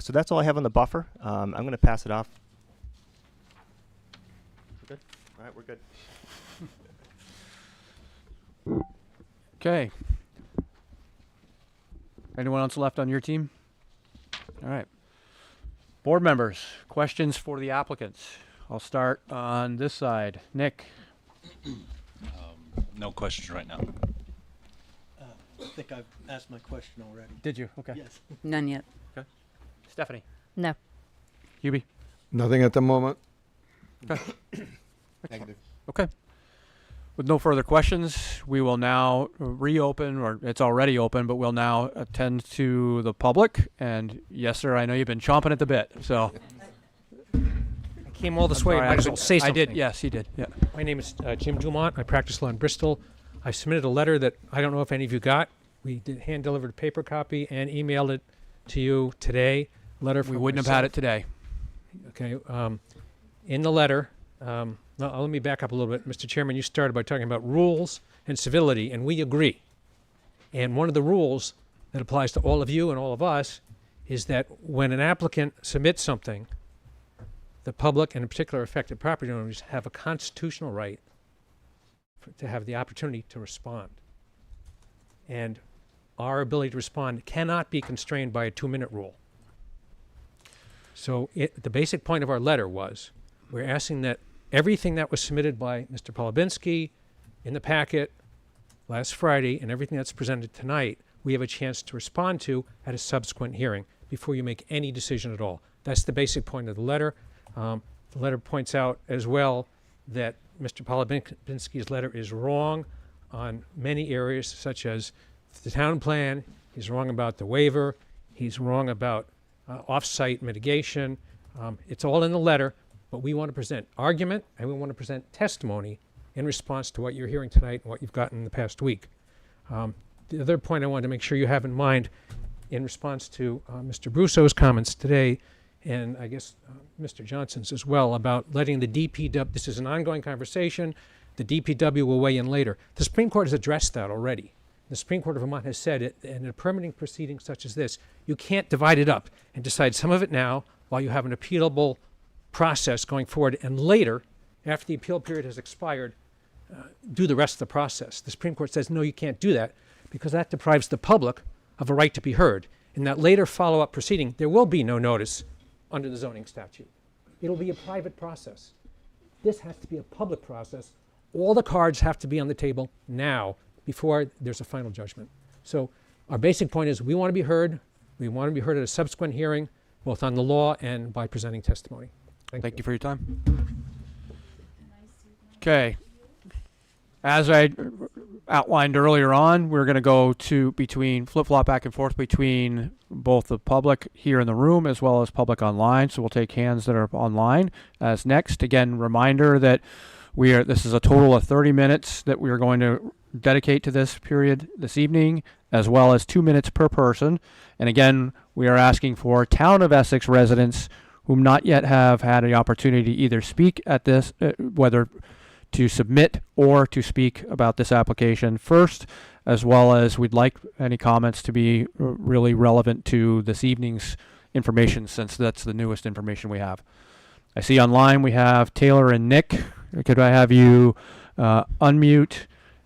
So that's all I have on the buffer. I'm going to pass it off. We're good? All right, we're good. Okay. Anyone else left on your team? All right. Board members, questions for the applicants. I'll start on this side. Nick. No questions right now. I think I've asked my question already. Did you? Okay. Yes. None yet. Okay. Stephanie. No. Hubie. Nothing at the moment. Okay. Negative. Okay. With no further questions, we will now reopen, or it's already open, but we'll now attend to the public. And yes, sir, I know you've been chomping at the bit, so. Came all this way. Sorry, Might as well say something. I did. Yes, he did. Yeah. My name is Jim Dumont. I practice law in Bristol. I submitted a letter that I don't know if any of you got. We did hand-delivered a paper copy and emailed it to you today. Letter from We wouldn't have had it today. Okay. In the letter, now let me back up a little bit. Mr. Chairman, you started by talking about rules and civility, and we agree. And one of the rules that applies to all of you and all of us is that when an applicant submits something, the public and in particular affected property owners have a constitutional right to have the opportunity to respond. And our ability to respond cannot be constrained by a 2-minute rule. So the basic point of our letter was we're asking that everything that was submitted by Mr. Polubinski in the packet last Friday and everything that's presented tonight, we have a chance to respond to at a subsequent hearing before you make any decision at all. That's the basic point of the letter. The letter points out as well that Mr. Polubinski's letter is wrong on many areas, such as the town plan. He's wrong about the waiver. He's wrong about off-site mitigation. It's all in the letter, but we want to present argument and we want to present testimony in response to what you're hearing tonight and what you've gotten in the past week. The other point I wanted to make sure you have in mind in response to Mr. Brusso's comments today, and I guess Mr. Johnson's as well, about letting the DPW, this is an ongoing conversation, the DPW will weigh in later. The Supreme Court has addressed that already. The Supreme Court of Vermont has said it in a permitting proceeding such as this, you can't divide it up and decide some of it now while you have an appealable process going forward, and later, after the appeal period has expired, do the rest of the process. The Supreme Court says, no, you can't do that because that deprives the public of a right to be heard. In that later follow-up proceeding, there will be no notice under the zoning statute. It'll be a private process. This has to be a public process. All the cards have to be on the table now before there's a final judgment. So our basic point is we want to be heard. We want to be heard at a subsequent hearing, both on the law and by presenting testimony. Thank you for your time. Okay. As I outlined earlier on, we're going to go to flip-flop back and forth between both the public here in the room as well as public online. So we'll take hands that are online as next. Again, reminder that this is a total of 30 minutes that we are going to dedicate to this period this evening, as well as 2 minutes per person. And again, we are asking for Town of Essex residents whom not yet have had the opportunity to either speak at this, whether to submit or to speak about this application first, as well as we'd like any comments to be really relevant to this evening's information, since that's the newest information we have. I see online we have Taylor and Nick. Could I have you unmute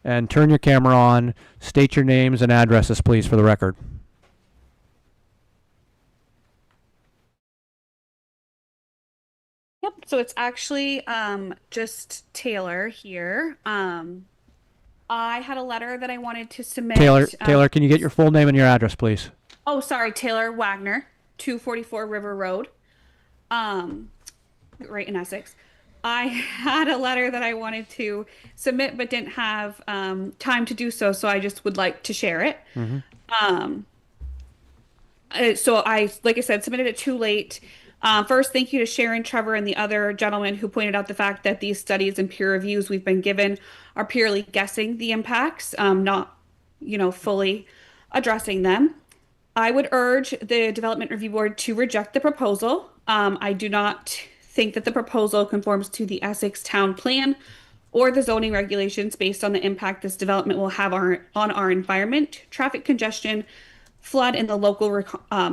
and turn your camera on, state your names and addresses, please, for the record. Yep, so it's actually just Taylor here. I had a letter that I wanted to submit. Taylor, can you get your full name and your address, please? Oh, sorry, Taylor Wagner, 244 River Road, right in Essex. I had a letter that I wanted to submit but didn't have time to do so, so I just would like to share it. So I, like I said, submitted it too late. First, thank you to Sharon, Trevor, and the other gentleman who pointed out the fact that these studies and peer reviews we've been given are purely guessing the impacts, not, fully addressing them. I would urge the Development Review Board to reject the proposal. I do not think that the proposal conforms to the Essex Town Plan or the zoning regulations based on the impact this development will have on our environment, traffic congestion, flood, and the local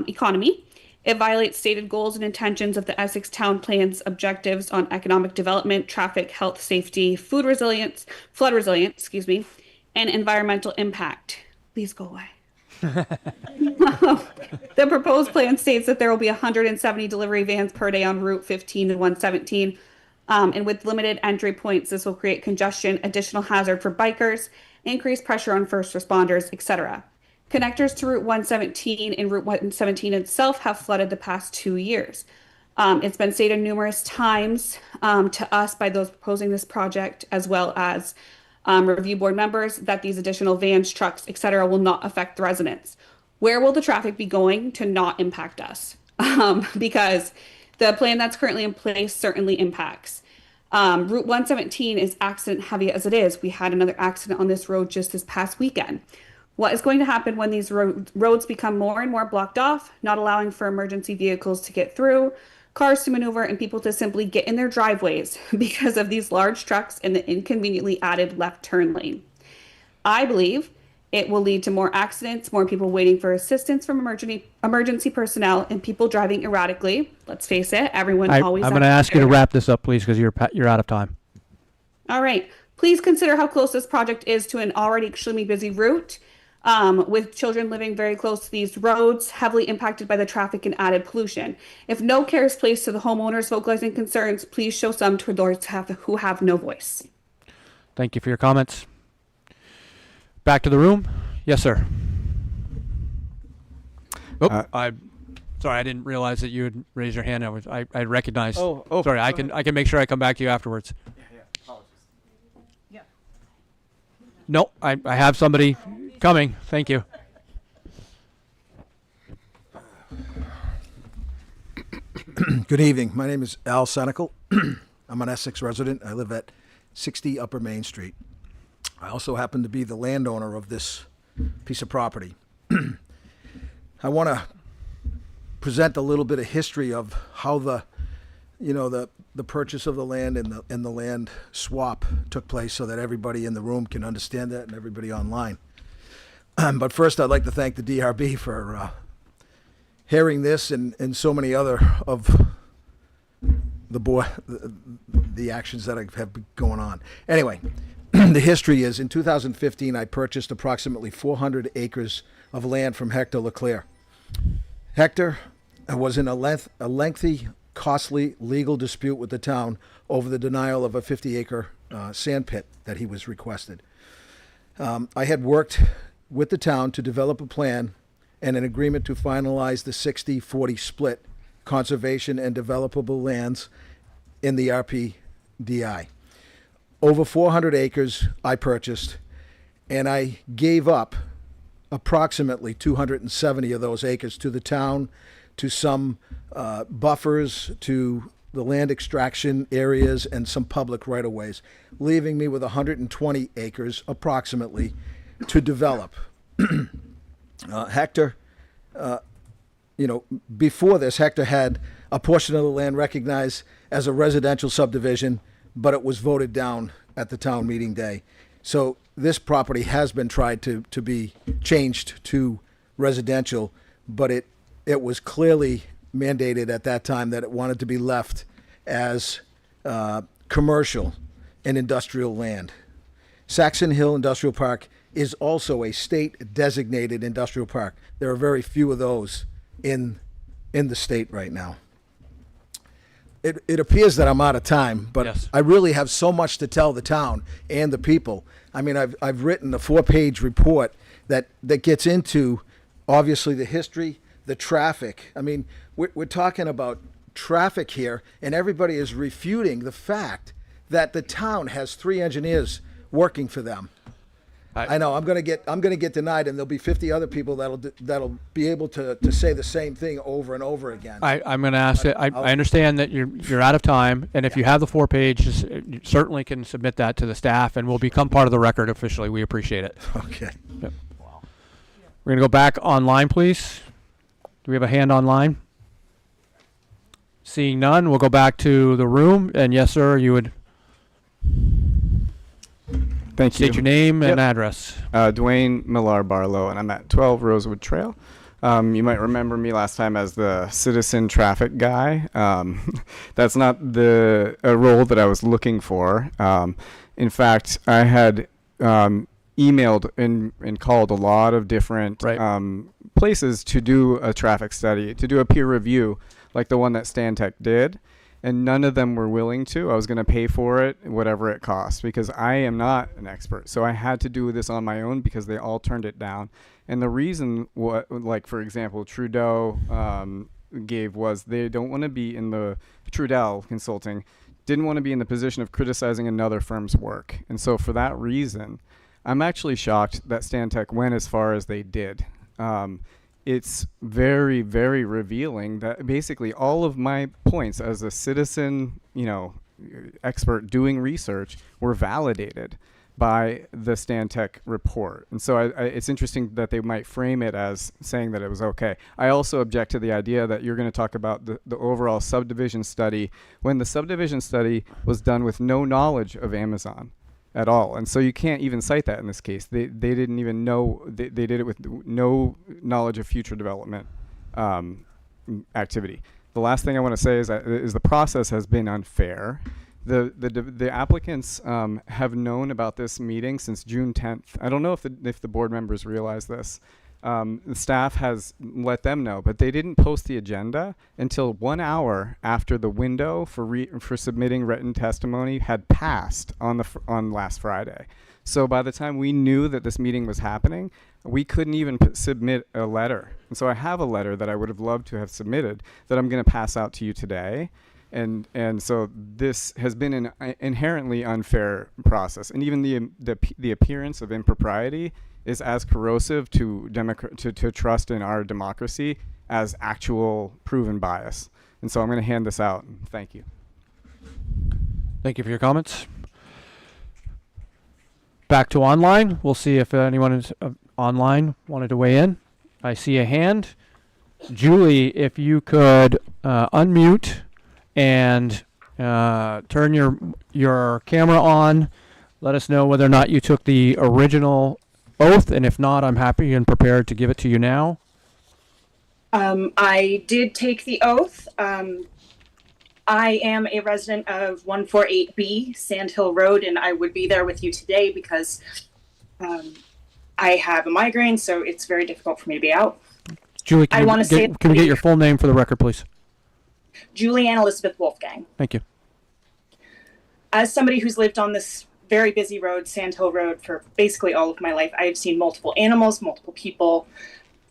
economy. It violates stated goals and intentions of the Essex Town Plan's objectives on economic development, traffic, health, safety, flood resilience, and environmental impact. Please go away. The proposed plan states that there will be 170 delivery vans per day on Route 15 and 117. And with limited entry points, this will create congestion, additional hazard for bikers, increased pressure on first responders, etc. Connectors to Route 117 and Route 117 itself have flooded the past 2 years. It's been stated numerous times to us by those proposing this project, as well as review board members, that these additional vans, trucks, etc. will not affect the residents. Where will the traffic be going to not impact us? Because the plan that's currently in place certainly impacts. Route 117 is accident heavy as it is. We had another accident on this road just this past weekend. What is going to happen when these roads become more and more blocked off, not allowing for emergency vehicles to get through, cars to maneuver, and people to simply get in their driveways because of these large trucks and the inconveniently added left turn lane? I believe it will lead to more accidents, more people waiting for assistance from emergency personnel, and people driving erratically. Let's face it, everyone always. I'm going to ask you to wrap this up, please, because you're out of time. All right. Please consider how close this project is to an already extremely busy route, with children living very close to these roads, heavily impacted by the traffic and added pollution. If no care is placed to the homeowners vocalizing concerns, please show some to those who have no voice. Thank you for your comments. Back to the room. Yes, sir. I'm sorry, I didn't realize that you had raised your hand. I recognized. Sorry, I can make sure I come back to you afterwards. No, I have somebody coming. Thank you. Good evening. My name is Al Senecal. I'm an Essex resident. I live at 60 Upper Main Street. I also happen to be the landowner of this piece of property. I want to present a little bit of history of how the purchase of the land and the land swap took place, so that everybody in the room can understand that and everybody online. But first, I'd like to thank the DRB for hearing this and so many other of the actions that have been going on. Anyway, the history is in 2015, I purchased approximately 400 acres of land from Hector Leclerc. Hector was in a lengthy, costly legal dispute with the town over the denial of a 50-acre sand pit that he was requested. I had worked with the town to develop a plan and an agreement to finalize the 60-40 split conservation and developable lands in the RPDI. Over 400 acres I purchased, and I gave up approximately 270 of those acres to the town, to some buffers, to the land extraction areas, and some public right-of-ways, leaving me with 120 acres approximately to develop. Hector, before this, Hector had a portion of the land recognized as a residential subdivision, but it was voted down at the town meeting day. So this property has been tried to be changed to residential, but it was clearly mandated at that time that it wanted to be left as commercial and industrial land. Saxon Hill Industrial Park is also a state designated industrial park. There are very few of those in the state right now. It appears that I'm out of time, but Yes. I really have so much to tell the town and the people. I mean, I've written a 4-page report that gets into obviously the history, the traffic. I mean, we're talking about traffic here, and everybody is refuting the fact that the town has 3 engineers working for them. I know I'm going to get denied, and there'll be 50 other people that'll be able to say the same thing over and over again. I'm going to ask it. I understand that you're out of time, and if you have the 4 pages, you certainly can submit that to the staff, and will become part of the record officially. We appreciate it. Okay. Yep. We're going to go back online, please. Do we have a hand online? Seeing none, we'll go back to the room. And yes, sir, you would Thank you. state your name and address. Dwayne Millar Barlow, and I'm at 12 Rosewood Trail. You might remember me last time as the citizen traffic guy. That's not a role that I was looking for. In fact, I had emailed and called a lot of different places to do a traffic study, to do a peer review like the one that Stantec did. And none of them were willing to. I was going to pay for it, whatever it costs, because I am not an expert. So I had to do this on my own because they all turned it down. And the reason, for example, Trudeau gave was they don't want to be in the, Trudell Consulting, didn't want to be in the position of criticizing another firm's work. And so for that reason, I'm actually shocked that Stantec went as far as they did. It's very, very revealing that basically all of my points as a citizen, expert doing research were validated by the Stantec report. And so it's interesting that they might frame it as saying that it was okay. I also object to the idea that you're going to talk about the overall subdivision study when the subdivision study was done with no knowledge of Amazon at all. And so you can't even cite that in this case. They didn't even know, they did it with no knowledge of future development activity. The last thing I want to say is the process has been unfair. The applicants have known about this meeting since June 10th. I don't know if the board members realize this. The staff has let them know, but they didn't post the agenda until 1 hour after the window for submitting written testimony had passed on last Friday. So by the time we knew that this meeting was happening, we couldn't even submit a letter. And so I have a letter that I would have loved to have submitted that I'm going to pass out to you today. And so this has been an inherently unfair process, and even the appearance of impropriety is as corrosive to trust in our democracy as actual proven bias. And so I'm going to hand this out. Thank you. Thank you for your comments. Back to online. We'll see if anyone is online wanted to weigh in. I see a hand. Julie, if you could unmute and turn your camera on. Let us know whether or not you took the original oath? And if not, I'm happy and prepared to give it to you now. I did take the oath. I am a resident of 148B Sandhill Road, and I would be there with you today because I have a migraine, so it's very difficult for me to be out. Julie, I want to say, can we get your full name for the record, please? Julianne Elizabeth Wolfgang. Thank you. As somebody who's lived on this very busy road, Sandhill Road, for basically all of my life, I have seen multiple animals, multiple people,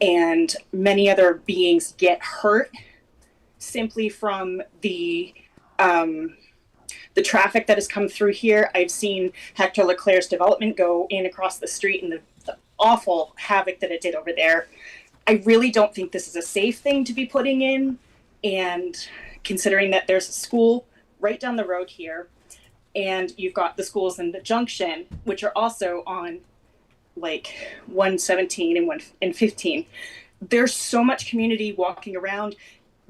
and many other beings get hurt simply from the traffic that has come through here. I've seen Hector Leclerc's development go in across the street and the awful havoc that it did over there. I really don't think this is a safe thing to be putting in, and considering that there's a school right down the road here, and you've got the schools in the junction, which are also on like 117 and 115. There's so much community walking around.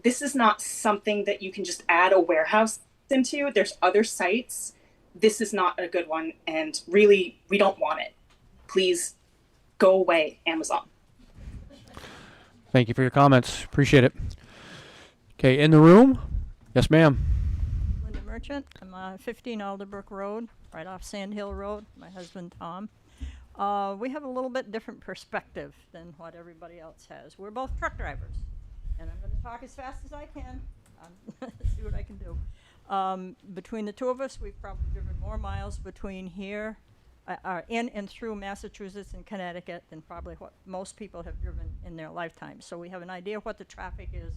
This is not something that you can just add a warehouse into. There's other sites. This is not a good one, and really, we don't want it. Please go away, Amazon. Thank you for your comments. Appreciate it. Okay, in the room? Yes, ma'am. Linda Merchant. I'm on 15 Alderbrook Road, right off Sand Hill Road. My husband, Tom. We have a little bit different perspective than what everybody else has. We're both truck drivers, and I'm going to talk as fast as I can. See what I can do. Between the two of us, we've probably driven more miles between here, in and through Massachusetts and Connecticut than probably what most people have driven in their lifetime. So we have an idea of what the traffic is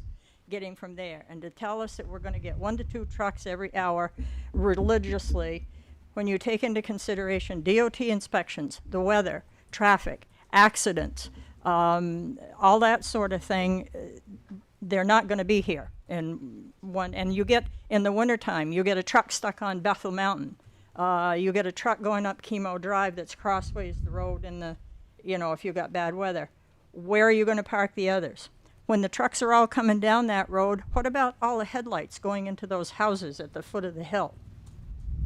getting from there. And to tell us that we're going to get 1 to 2 trucks every hour religiously, when you take into consideration DOT inspections, the weather, traffic, accidents, all that sort of thing, they're not going to be here. And you get, in the wintertime, you get a truck stuck on Bethel Mountain. You get a truck going up Kimo Drive that's crossways the road in the, if you got bad weather. Where are you going to park the others? When the trucks are all coming down that road, what about all the headlights going into those houses at the foot of the hill?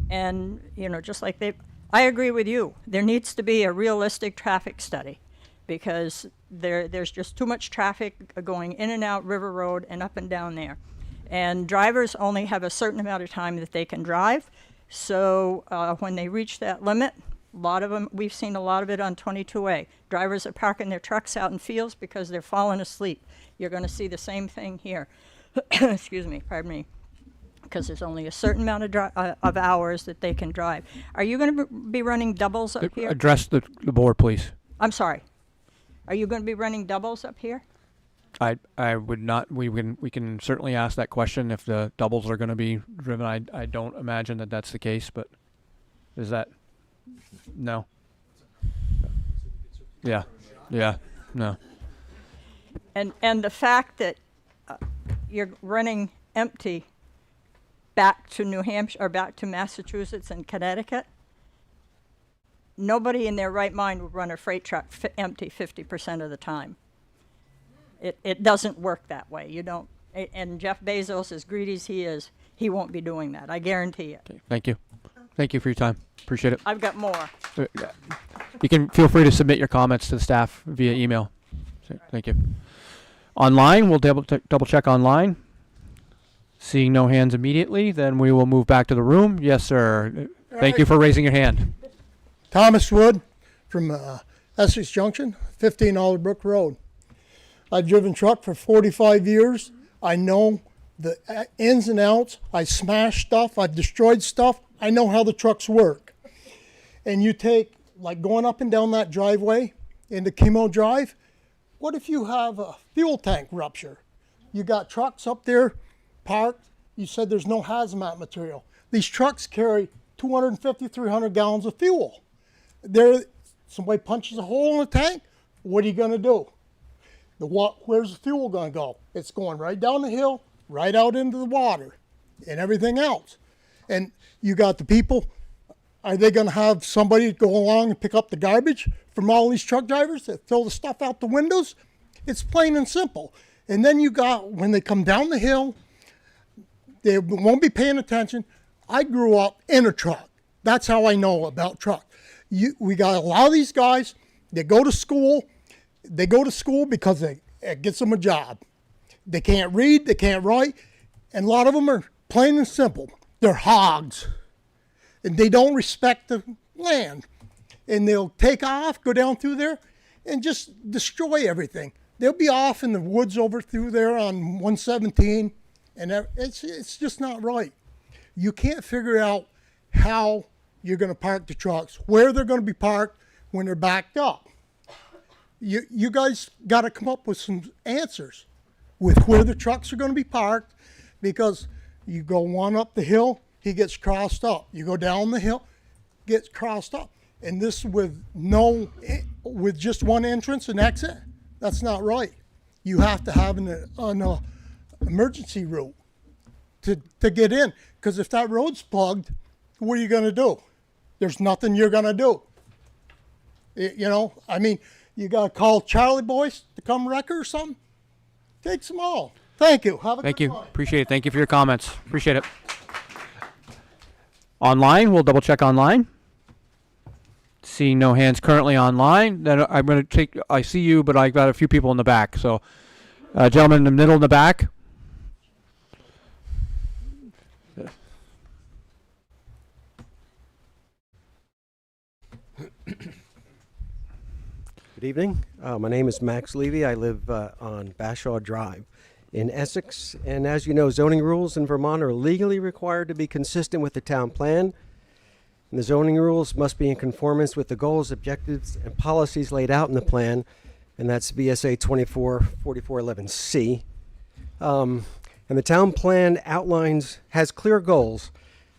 And, just like I agree with you. There needs to be a realistic traffic study because there's just too much traffic going in and out River Road and up and down there. And drivers only have a certain amount of time that they can drive. So when they reach that limit, a lot of them, we've seen a lot of it on 22A. Drivers are parking their trucks out in fields because they're falling asleep. You're going to see the same thing here. Excuse me, pardon me. Because there's only a certain amount of hours that they can drive. Are you going to be running doubles up here? Address the board, please. I'm sorry. Are you going to be running doubles up here? I would not. We can certainly ask that question if the doubles are going to be driven. I don't imagine that that's the case, but is that no? Yeah, no. And the fact that you're running empty back to New Hampshire or back to Massachusetts and Connecticut, nobody in their right mind would run a freight truck empty 50% of the time. It doesn't work that way. You don't. And Jeff Bezos, as greedy as he is, he won't be doing that. I guarantee it. Okay, thank you. Thank you for your time. Appreciate it. I've got more. You can feel free to submit your comments to the staff via email. So, thank you. Online, we'll double check online. Seeing no hands immediately, then we will move back to the room. Yes, sir. Thank you for raising your hand. Thomas Wood from Essex Junction, 15 Alderbrook Road. I've driven truck for 45 years. I know the ins and outs. I smashed stuff. I've destroyed stuff. I know how the trucks work. And you take, like going up and down that driveway into Kimo Drive, what if you have a fuel tank rupture? You got trucks up there parked. You said there's no hazmat material. These trucks carry 250, 300 gallons of fuel. Somebody punches a hole in the tank, what are you going to do? Where's the fuel going to go? It's going right down the hill, right out into the water, and everything else. And you got the people, are they going to have somebody go along and pick up the garbage from all these truck drivers that throw the stuff out the windows? It's plain and simple. And then you got, when they come down the hill, they won't be paying attention. I grew up in a truck. That's how I know about truck. We got a lot of these guys, They go to school. They go to school because it gets them a job. They can't read. They can't write. And a lot of them are plain and simple. They're hogs. And they don't respect the land. And they'll take off, go down through there, and just destroy everything. They'll be off in the woods over through there on 117, and it's just not right. You can't figure out how you're going to park the trucks, where they're going to be parked when they're backed up. You guys got to come up with some answers with where the trucks are going to be parked, because you go one up the hill, he gets crossed up. You go down the hill, gets crossed up. And this with just one entrance and exit, that's not right. You have to have an emergency route to get in, because if that road's plugged, what are you going to do? There's nothing you're going to do. I mean, you got to call Charlie Boys to come wreck her or something. Takes them all. Thank you. Have a Thank good you. night. Appreciate it. Thank you for your comments. Appreciate it. Online, we'll double check online. Seeing no hands currently online, then I'm going to take, I see you, but I've got a few people in the back. So, gentleman in the middle in the back. Good evening. My name is Max Levy. I live on Bashaw Drive in Essex. And as you know, zoning rules in Vermont are legally required to be consistent with the town plan. And the zoning rules must be in conformance with the goals, objectives, and policies laid out in the plan. And that's VSA 244411C. And the town plan has clear goals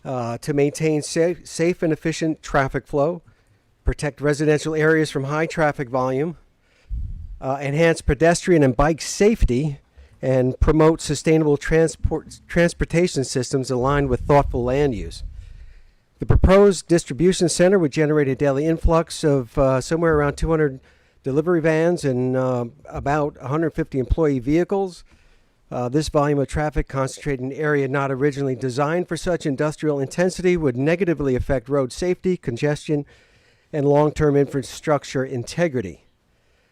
to maintain safe and efficient traffic flow, protect residential areas from high traffic volume, enhance pedestrian and bike safety, and promote sustainable transportation systems aligned with thoughtful land use. The proposed distribution center would generate a daily influx of somewhere around 200 delivery vans and about 150 employee vehicles. This volume of traffic concentrated in an area not originally designed for such industrial intensity would negatively affect road safety, congestion, and long-term infrastructure integrity.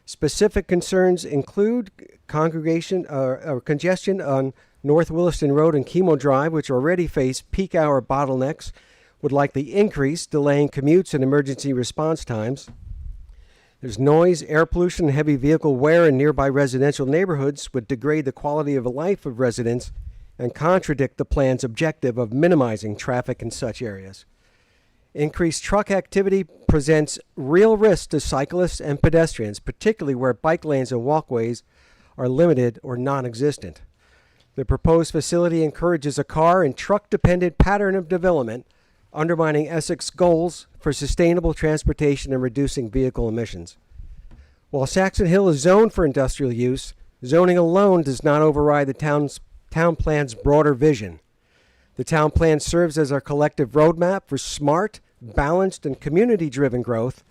Specific concerns include congestion on North Williston Road and Kimo Drive, which already face peak hour bottlenecks, would likely increase, delaying commutes and emergency response times. There's noise, air pollution, and heavy vehicle wear in nearby residential neighborhoods would degrade the quality of life of residents and contradict the plan's objective of minimizing traffic in such areas. Increased truck activity presents real risk to cyclists and pedestrians, particularly where bike lanes and walkways are limited or non-existent. The proposed facility encourages a car and truck-dependent pattern of development, undermining Essex goals for sustainable transportation and reducing vehicle emissions. While Saxon Hill is zoned for industrial use, zoning alone does not override the town plan's broader vision. The town plan serves as our collective roadmap for smart, balanced, and community-driven growth.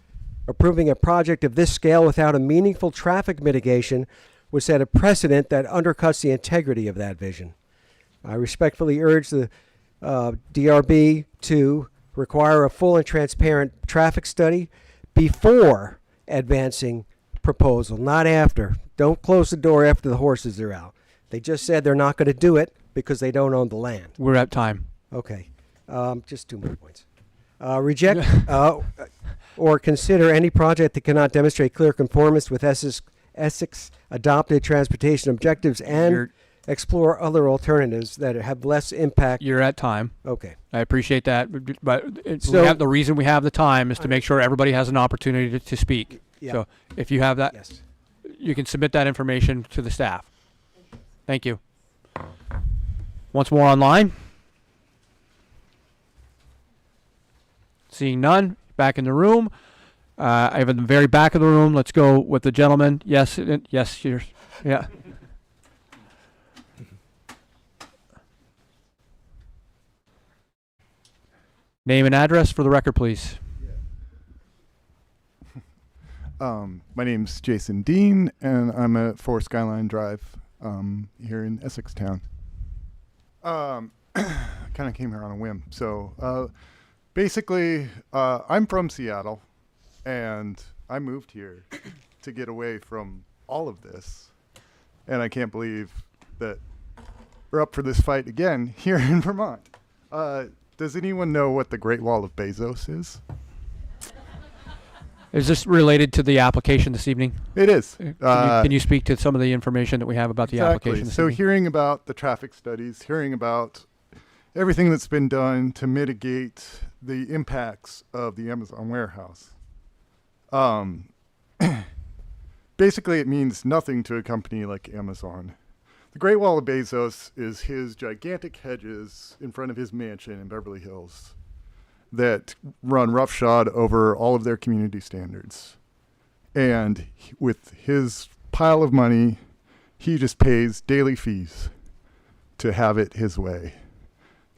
Approving a project of this scale without a meaningful traffic mitigation would set a precedent that undercuts the integrity of that vision. I respectfully urge the DRB to require a full and transparent traffic study before advancing proposal, not after. Don't close the door after the horses are out. They just said they're not going to do it because they don't own the land. We're at time. Okay. Just 2 more points. Reject or consider any project that cannot demonstrate clear conformance with Essex adopted transportation objectives and explore other alternatives that have less impact. You're at time. Okay. I appreciate that, but the reason we have the time is to make sure everybody has an opportunity to speak. Yeah. So if you have that, Yes. you can submit that information to the staff. Thank you. Once more online. Seeing none, back in the room. I have in the very back of the room. Let's go with the gentleman. Yes, yes, yeah. Name and address for the record, please. My name's Jason Dean, and I'm at 4 Skyline Drive here in Essex Town. Kind of came here on a whim. So basically, I'm from Seattle, and I moved here to get away from all of this, and I can't believe that we're up for this fight again here in Vermont. Does anyone know what the Great Wall of Bezos is? Is this related to the application this evening? It is. Can you speak to some of the information that we have about the application this So evening? hearing about the traffic studies, hearing about everything that's been done to mitigate the impacts of the Amazon warehouse. Basically, it means nothing to a company like Amazon. The Great Wall of Bezos is his gigantic hedges in front of his mansion in Beverly Hills that run roughshod over all of their community standards. And with his pile of money, he just pays daily fees to have it his way.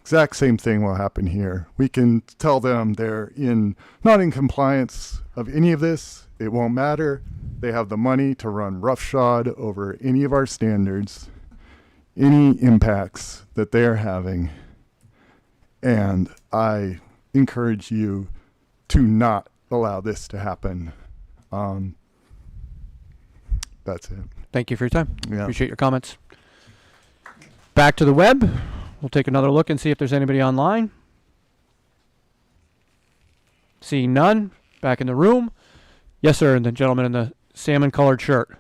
Exact same thing will happen here. We can tell them they're not in compliance of any of this. It won't matter. They have the money to run roughshod over any of our standards, any impacts that they're having. And I encourage you to not allow this to happen. That's it. Thank you for your time. Yeah. Appreciate your comments. Back to the web. We'll take another look and see if there's anybody online. Seeing none. Back in the room. Yes, sir. And the gentleman in the salmon-colored shirt.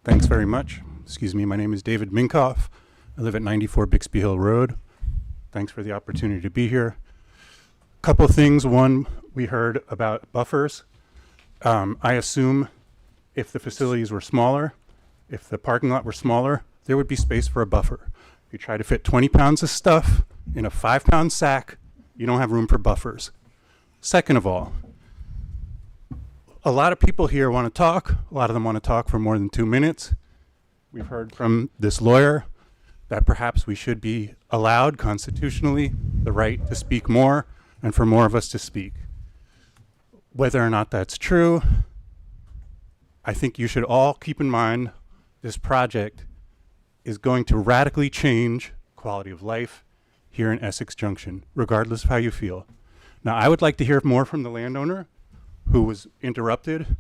Thanks very much. Excuse me, my name is David Minkoff. I live at 94 Bixby Hill Road. Thanks for the opportunity to be here. Couple things. One, we heard about buffers. I assume if the facilities were smaller, if the parking lot were smaller, there would be space for a buffer. If you try to fit 20 pounds of stuff in a 5-pound sack, you don't have room for buffers. Second of all, a lot of people here want to talk. A lot of them want to talk for more than 2 minutes. We've heard from this lawyer that perhaps we should be allowed constitutionally the right to speak more and for more of us to speak. Whether or not that's true, I think you should all keep in mind this project is going to radically change quality of life here in Essex Junction, regardless of how you feel. Now, I would like to hear more from the landowner who was interrupted.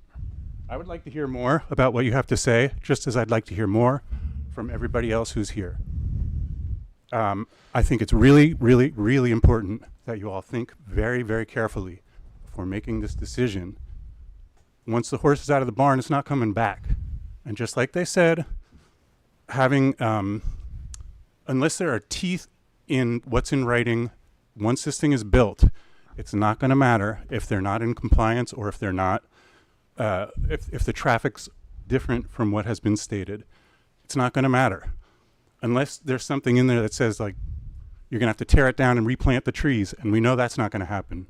I would like to hear more about what you have to say, just as I'd like to hear more from everybody else who's here. I think it's really, really, really important that you all think very, very carefully before making this decision. Once the horse is out of the barn, it's not coming back. And just like they said, having, unless there are teeth in what's in writing, once this thing is built, it's not going to matter if they're not in compliance or if they're not, if the traffic's different from what has been stated. It's not going to matter. Unless there's something in there that says, like, you're going to have to tear it down and replant the trees, and we know that's not going to happen.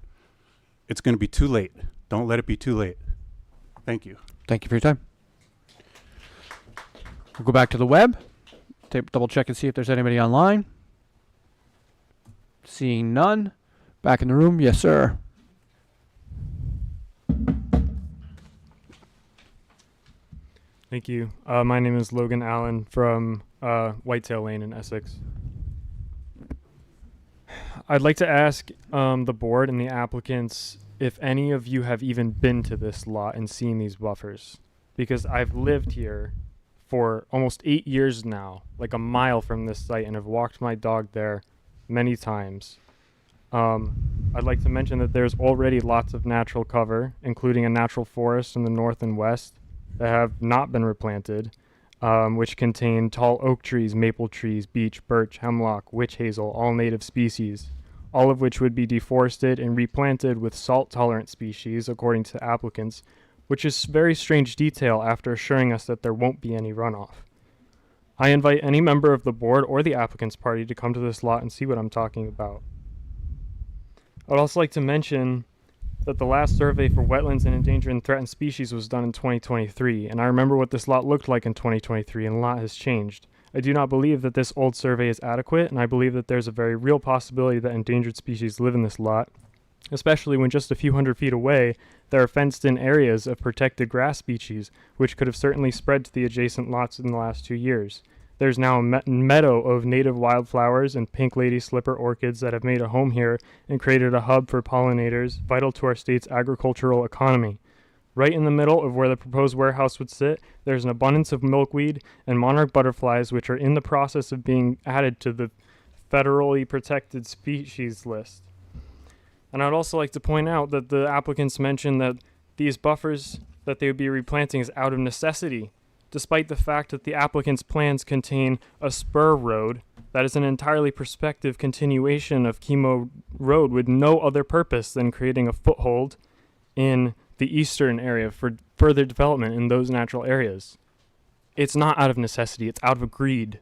It's going to be too late. Don't let it be too late. Thank you. Thank you for your time. We'll go back to the web. Double check and see if there's anybody online. Seeing none. Back in the room. Yes, sir. Thank you. My name is Logan Allen from Whitetail Lane in Essex. I'd like to ask the board and the applicants if any of you have even been to this lot and seen these buffers, because I've lived here for almost 8 years now, like a mile from this site, and have walked my dog there many times. I'd like to mention that there's already lots of natural cover, including a natural forest in the north and west that have not been replanted, which contain tall oak trees, maple trees, beech, birch, hemlock, witch hazel, all native species, all of which would be deforested and replanted with salt-tolerant species, according to applicants, which is very strange detail after assuring us that there won't be any runoff. I invite any member of the board or the applicant's party to come to this lot and see what I'm talking about. I'd also like to mention that the last survey for wetlands and endangered and threatened species was done in 2023, and I remember what this lot looked like in 2023, and a lot has changed. I do not believe that this old survey is adequate, and I believe that there's a very real possibility that endangered species live in this lot, especially when just a few hundred feet away there are fenced-in areas of protected grass species, which could have certainly spread to the adjacent lots in the last 2 years. There's now a meadow of native wildflowers and pink lady slipper orchids that have made a home here and created a hub for pollinators vital to our state's agricultural economy. Right in the middle of where the proposed warehouse would sit, there's an abundance of milkweed and monarch butterflies, which are in the process of being added to the federally protected species list. And I'd also like to point out that the applicants mentioned that these buffers that they would be replanting is out of necessity, despite the fact that the applicant's plans contain a spur road that is an entirely prospective continuation of Kimo Road with no other purpose than creating a foothold in the eastern area for further development in those natural areas. It's not out of necessity, it's out of greed.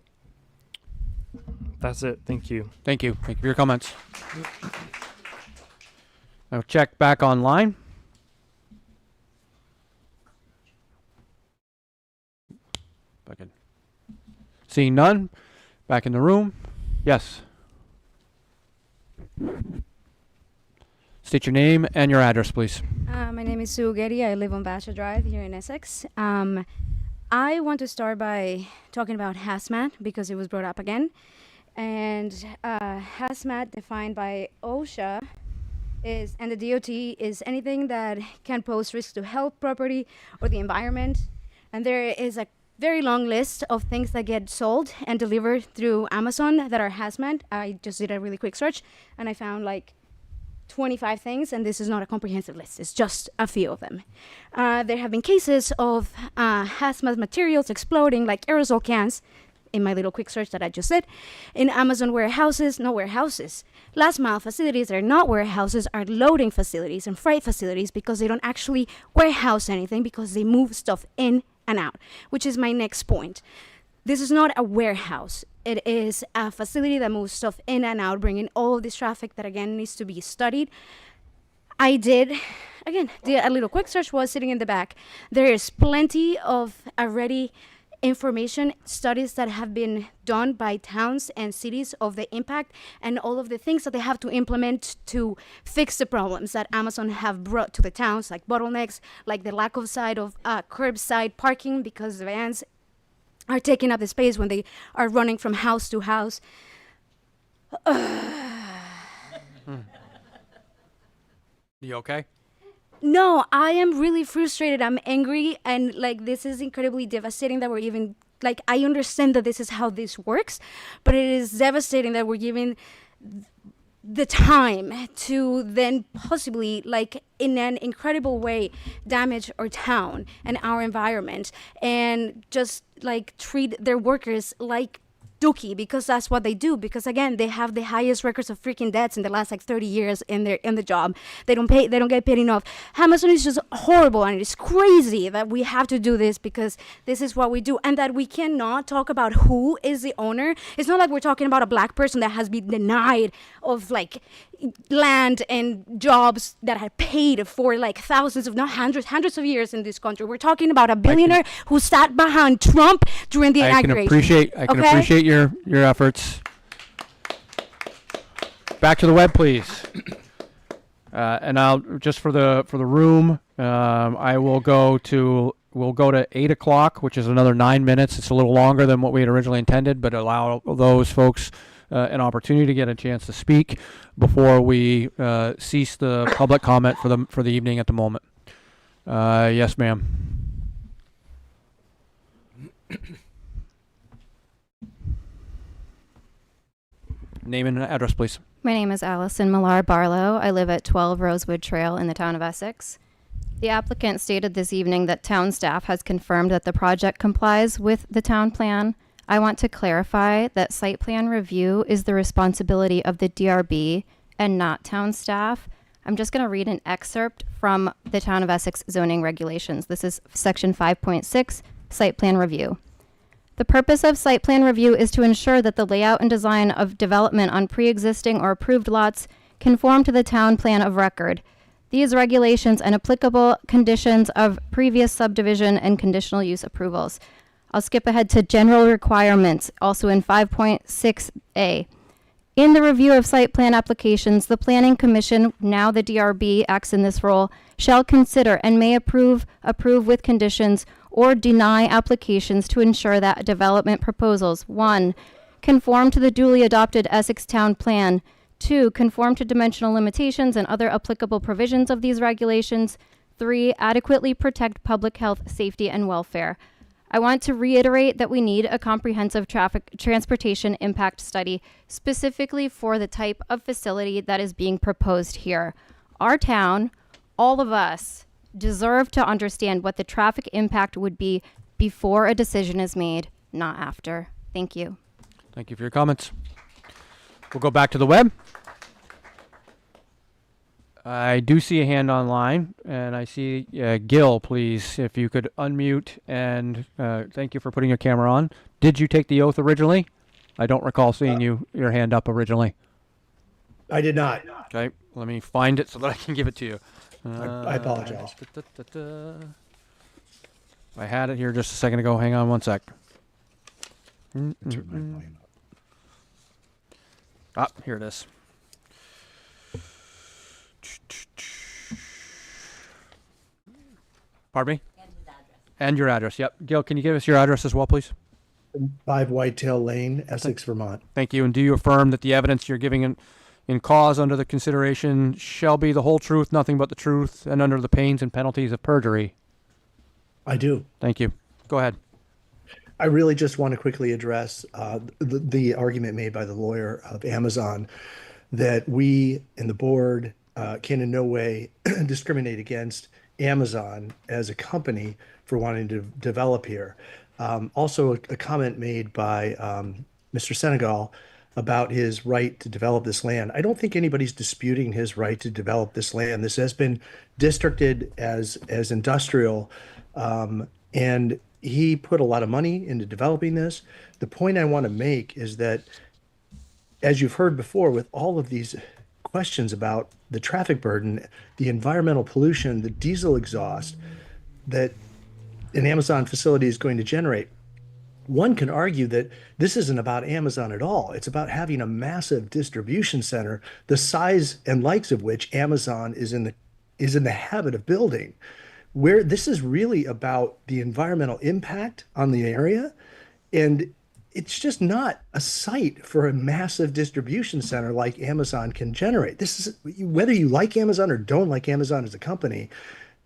That's it. Thank you. Thank you. Thank you for your comments. I'll check back online. If I can. Seeing none. Back in the room. Yes. State your name and your address, please. My name is Sue Getty. I live on Basha Drive here in Essex. I want to start by talking about hazmat because it was brought up again. And hazmat defined by OSHA is, and the DOT, is anything that can pose risk to health, property, or the environment. And there is a very long list of things that get sold and delivered through Amazon that are hazmat. I just did a really quick search and I found like 25 things, and this is not a comprehensive list. It's just a few of them. There have been cases of hazmat materials exploding like aerosol cans, in my little quick search that I just did, in Amazon warehouses, not warehouses. Last mile facilities that are not warehouses are loading facilities and freight facilities because they don't actually warehouse anything because they move stuff in and out, which is my next point. This is not a warehouse. It is a facility that moves stuff in and out, bringing all of this traffic that, again, needs to be studied. I did a little quick search while sitting in the back. There is plenty of already information studies that have been done by towns and cities of the impact and all of the things that they have to implement to fix the problems that Amazon have brought to the towns, like bottlenecks, like the lack of curbside parking because the vans are taking up the space when they are running from house to house. You okay? No, I am really frustrated. I'm angry, and like this is incredibly devastating that we're even like I understand that this is how this works, but it is devastating that we're giving the time to then possibly like in an incredible way damage our town and our environment and just like treat their workers like dookie because that's what they do, because again they have the highest records of freaking deaths in the last like 30 years in the job. They don't get paid enough. Amazon is just horrible, and it's crazy that we have to do this because this is what we do, and that we cannot talk about who is the owner. It's not like we're talking about a black person that has been denied of like land and jobs that had paid for like thousands of, not hundreds of years in this country. We're talking about a billionaire who sat behind Trump during the inauguration. I can appreciate your efforts. Back to the web, please. And I'll just for the room, we'll go to 8 o'clock, which is another 9 minutes. It's a little longer than what we had originally intended, but allow those folks an opportunity to get a chance to speak before we cease the public comment for the evening at the moment. Yes, ma'am. Name and address, please. My name is Allison Millar Barlow. I live at 12 Rosewood Trail in the town of Essex. The applicant stated this evening that town staff has confirmed that the project complies with the town plan. I want to clarify that site plan review is the responsibility of the DRB and not town staff. I'm just going to read an excerpt from the Town of Essex zoning regulations. This is section 5.6, site plan review. The purpose of site plan review is to ensure that the layout and design of development on pre-existing or approved lots conform to the town plan of record. These regulations and applicable conditions of previous subdivision and conditional use approvals. I'll skip ahead to general requirements, also in 5.6a. In the review of site plan applications, the Planning Commission, now the DRB acts in this role, shall consider and may approve with conditions or deny applications to ensure that development proposals, 1, conform to the duly adopted Essex Town Plan, 2, conform to dimensional limitations and other applicable provisions of these regulations, 3, adequately protect public health, safety, and welfare. I want to reiterate that we need a comprehensive transportation impact study specifically for the type of facility that is being proposed here. Our town, all of us, deserve to understand what the traffic impact would be before a decision is made, not after. Thank you. Thank you for your comments. We'll go back to the web. I do see a hand online, and I see Gil, please, if you could unmute, and thank you for putting your camera on. Did you take the oath originally? I don't recall seeing your hand up originally. I did not. Okay, let me find it so that I can give it to you. I apologize. I had it here just a second ago. Hang on one sec. Ah, here it is. Pardon me? And your address. Yep. Gil, can you give us your address as well, please? 5 Whitetail Lane, Essex, Vermont. Thank you. And do you affirm that the evidence you're giving in cause under the consideration shall be the whole truth, nothing but the truth, and under the pains and penalties of perjury? I do. Thank you. Go ahead. I really just want to quickly address the argument made by the lawyer of Amazon that we in the board can in no way discriminate against Amazon as a company for wanting to develop here. Also, a comment made by Mr. Scannell about his right to develop this land. I don't think anybody's disputing his right to develop this land. This has been districted as industrial, and he put a lot of money into developing this. The point I want to make is that, as you've heard before, with all of these questions about the traffic burden, the environmental pollution, the diesel exhaust that an Amazon facility is going to generate, one can argue that this isn't about Amazon at all. It's about having a massive distribution center, the size and likes of which Amazon is in the habit of building, where this is really about the environmental impact on the area. And it's just not a site for a massive distribution center like Amazon can generate. This is, whether you like Amazon or don't like Amazon as a company,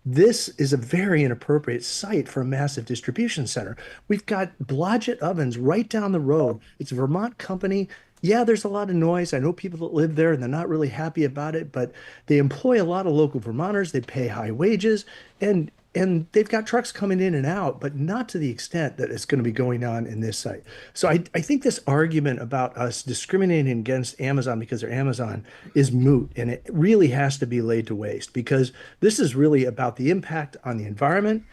this is a very inappropriate site for a massive distribution center. We've got Blodgett ovens right down the road. It's a Vermont company. Yeah, there's a lot of noise. I know people that live there and they're not really happy about it, but they employ a lot of local Vermonters. They pay high wages, and they've got trucks coming in and out, but not to the extent that it's going to be going on in this site. So I think this argument about us discriminating against Amazon because they're Amazon is moot, and it really has to be laid to waste, because this is really about the impact on the environment,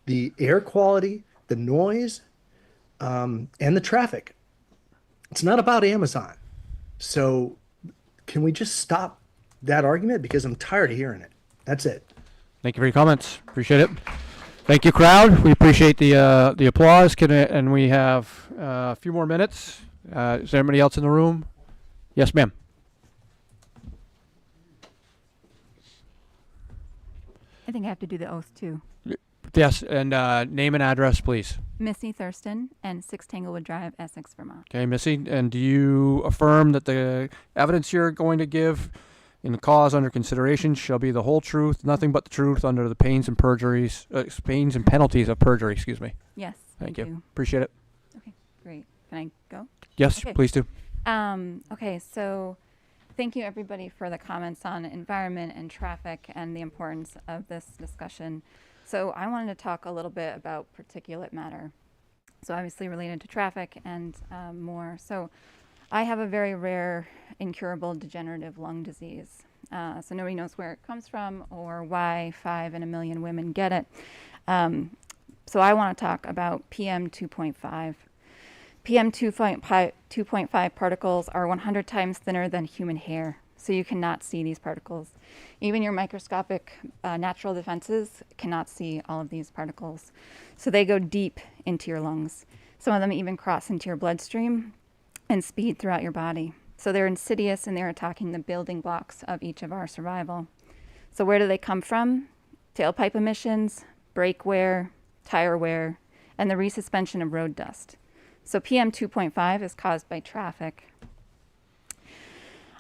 the air quality, the noise, and the traffic. It's not about Amazon. So can we just stop that argument? Because I'm tired of hearing it. That's it. Thank you for your comments. Appreciate it. Thank you, crowd. We appreciate the applause. And we have a few more minutes. Is there anybody else in the room? Yes, ma'am. I think I have to do the oath too. Yes, and name and address, please. Missy Thurston and 6 Tanglewood Drive, Essex, Vermont. Okay, Missy, and do you affirm that the evidence you're going to give in the cause under consideration shall be the whole truth, nothing but the truth, under the pains and penalties of perjury? Excuse me. Yes. Thank you. Appreciate it. Okay, great. Can I go? Yes, okay. Please do. Okay, so thank you everybody for the comments on environment and traffic and the importance of this discussion. So I wanted to talk a little bit about particulate matter. So obviously related to traffic and more. So I have a very rare, incurable degenerative lung disease. So nobody knows where it comes from or why 5 in a million women get it. So I want to talk about PM 2.5. PM 2.5 particles are 100 times thinner than human hair. So you cannot see these particles. Even your microscopic natural defenses cannot see all of these particles. So they go deep into your lungs. Some of them even cross into your bloodstream and speed throughout your body. So they're insidious and they're attacking the building blocks of each of our survival. So where do they come from? Tailpipe emissions, brake wear, tire wear, and the resuspension of road dust. So PM 2.5 is caused by traffic.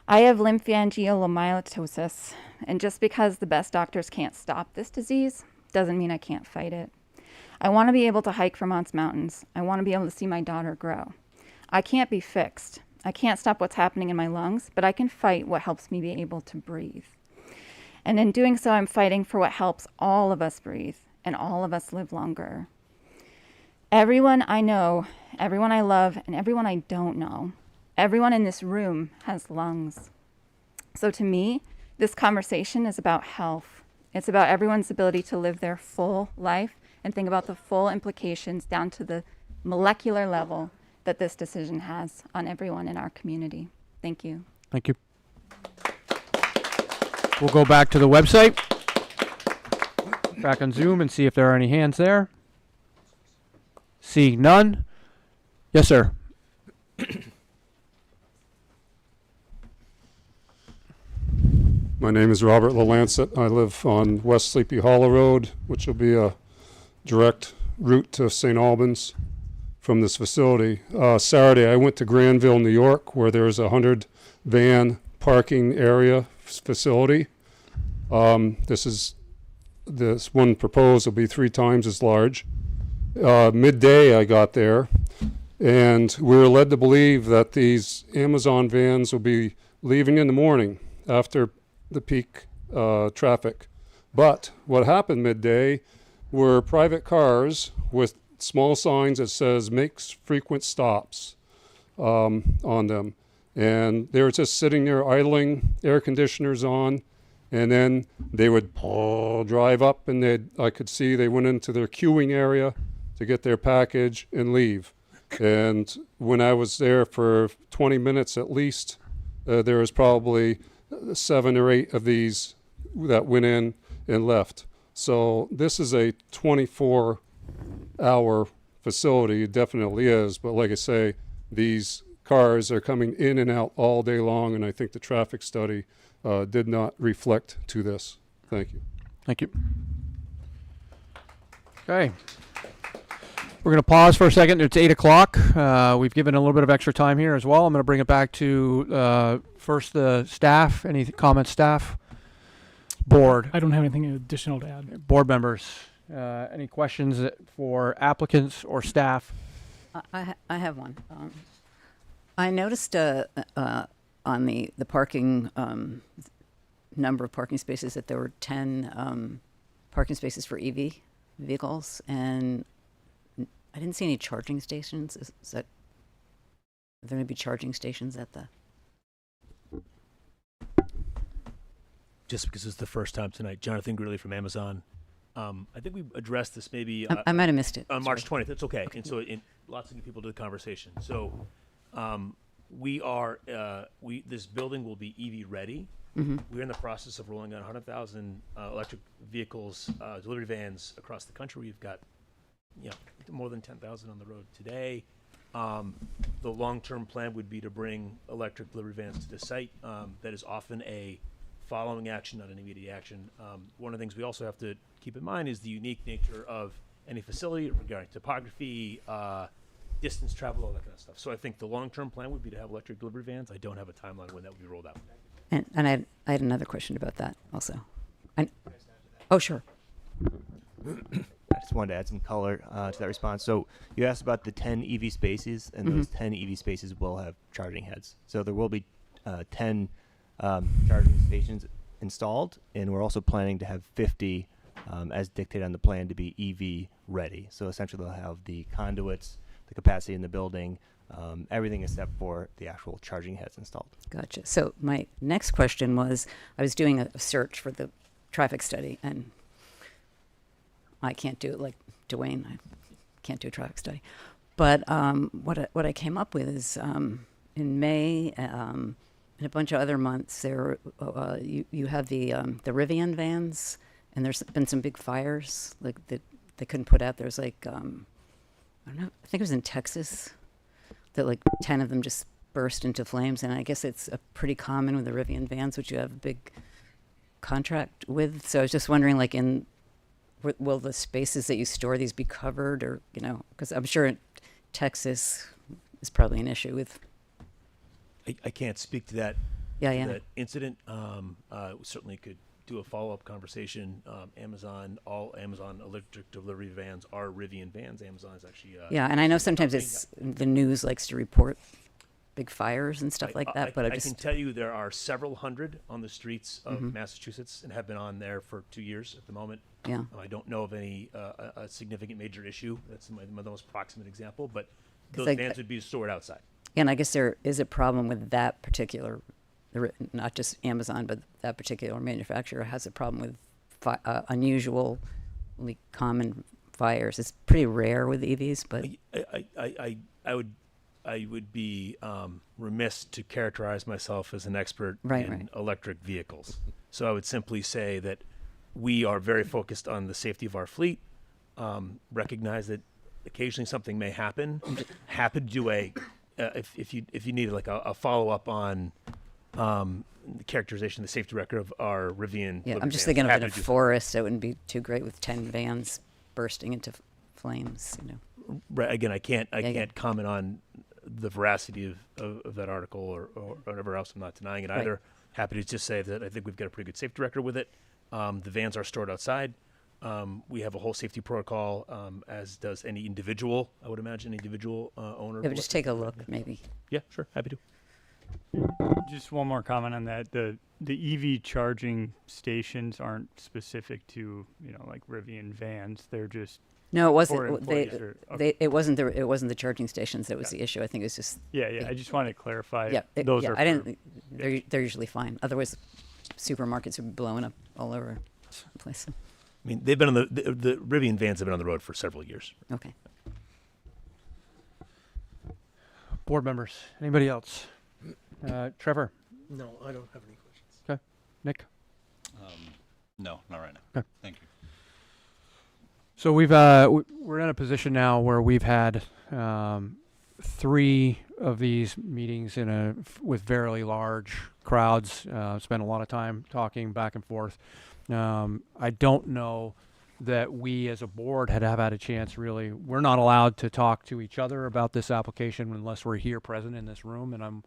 I have lymphangiomyomatosis, and just because the best doctors can't stop this disease doesn't mean I can't fight it. I want to be able to hike Vermont's mountains. I want to be able to see my daughter grow. I can't be fixed. I can't stop what's happening in my lungs, but I can fight what helps me be able to breathe. And in doing so, I'm fighting for what helps all of us breathe and all of us live longer. Everyone I know, everyone I love, and everyone I don't know, everyone in this room has lungs. So to me, this conversation is about health. It's about everyone's ability to live their full life and think about the full implications down to the molecular level that this decision has on everyone in our community. Thank you. Thank you. We'll go back to the website, back on Zoom, and see if there are any hands there. Seeing none. Yes, sir. My name is Robert LaLancet. I live on West Sleepy Hollow Road, which will be a direct route to St. Albans from this facility. Saturday, I went to Granville, New York, where there's a 100 van parking area facility. This one proposed will be 3 times as large. Midday, I got there, and we were led to believe that these Amazon vans will be leaving in the morning after the peak traffic. But what happened midday were private cars with small signs that says makes frequent stops on them. And they were just sitting there idling, air conditioners on, and then they would drive up, and I could see they went into their queuing area to get their package and leave. And when I was there for 20 minutes at least, there was probably 7 or 8 of these that went in and left. So this is a 24-hour facility. It definitely is. But like I say, these cars are coming in and out all day long, and I think the traffic study did not reflect to this. Thank you. Thank you. Okay. We're going to pause for a second. It's 8 o'clock. We've given a little bit of extra time here as well. I'm going to bring it back to first the staff. Any comments, staff? Board. I don't have anything additional to add. Board members. Any questions for applicants or staff? I have one. I noticed on the parking number of parking spaces that there were 10 parking spaces for EV vehicles, and I didn't see any charging stations. Are there going to be charging stations at the? Just because it's the first time tonight, Jonathan Greeley from Amazon. I think we addressed this maybe. I might have missed it. On March 20th. That's okay. And so lots of new people to the conversation. So this building will be EV ready. Mm-hmm. We're in the process of rolling out 100,000 electric vehicles, delivery vans across the country. We've got more than 10,000 on the road today. The long-term plan would be to bring electric delivery vans to the site. That is often a following action, not an immediate action. One of the things we also have to keep in mind is the unique nature of any facility regarding topography, distance travel, all that kind of stuff. So I think the long-term plan would be to have electric delivery vans. I don't have a timeline when that would be rolled out. And I had another question about that also. Oh, sure. I just wanted to add some color to that response. So you asked about the 10 EV spaces, and those 10 EV spaces will have charging heads. So there will be 10 charging stations installed, and we're also planning to have 50 as dictated on the plan to be EV ready. So essentially they'll have the conduits, the capacity in the building, everything except for the actual charging heads installed. Gotcha. So my next question was, I was doing a search for the traffic study, and I can't do it like Dwayne. I can't do a traffic study. But what I came up with is in May and a bunch of other months, there you have the Rivian vans, and there's been some big fires like that they couldn't put out. There's like I don't know. I think it was in Texas that like 10 of them just burst into flames, and I guess it's pretty common with the Rivian vans, which you have a big contract with. So I was just wondering, like, will the spaces that you store these be covered, or, you know, because I'm sure in Texas is probably an issue with. I can't speak to that. Yeah, to yeah. That incident. We certainly could do a follow-up conversation. All Amazon electric delivery vans are Rivian vans. Amazon is actually. Yeah, and I know sometimes it's the news likes to report big fires and stuff like that, but I can tell you there are several hundred on the streets of Massachusetts and have been on there for 2 years at the moment. Yeah. I don't know of any a significant major issue. That's my most proximate example, but 'Cause those vans would be stored outside. And I guess there is a problem with that particular, not just Amazon, but that particular manufacturer has a problem with unusually common fires. It's pretty rare with EVs, but I would be remiss to characterize myself as an expert in electric vehicles. So I would simply say that we are very focused on the safety of our fleet, recognize that occasionally something may happen. Happy to do if you need like a follow-up on the characterization of the safety record of our Rivian. yeah, I'm Liberty just vans. thinking of Happy in a to do so. forest. It wouldn't be too great with 10 vans bursting into flames, you know. Right, again, I can't comment on the veracity of that article or whatever else. I'm not denying it either. Happy to just say that I think we've got a pretty good safety record with it. The vans are stored outside. We have a whole safety protocol, as does any individual, I would imagine, individual owner. Yeah, but just take a look, maybe. Yeah, sure, happy to. Just one more comment on that. The EV charging stations aren't specific to, you know, like Rivian vans. They're just No, it for wasn't. employees It wasn't the charging stations that was the issue. I think it was just. Yeah. I just wanted to clarify. Yeah, those are. I didn't. They're usually fine. Otherwise, supermarkets would be blowing up all over the place. I mean, they've been on the Rivian vans have been on the road for several years. Okay. Board members, anybody else? Trevor? No, I don't have any questions. Okay. Nick? No, not right now. Okay. Thank you. So we're in a position now where we've had 3 of these meetings with very large crowds. Spent a lot of time talking back and forth. I don't know that we as a board have had a chance really. We're not allowed to talk to each other about this application unless we're here present in this room, and I'm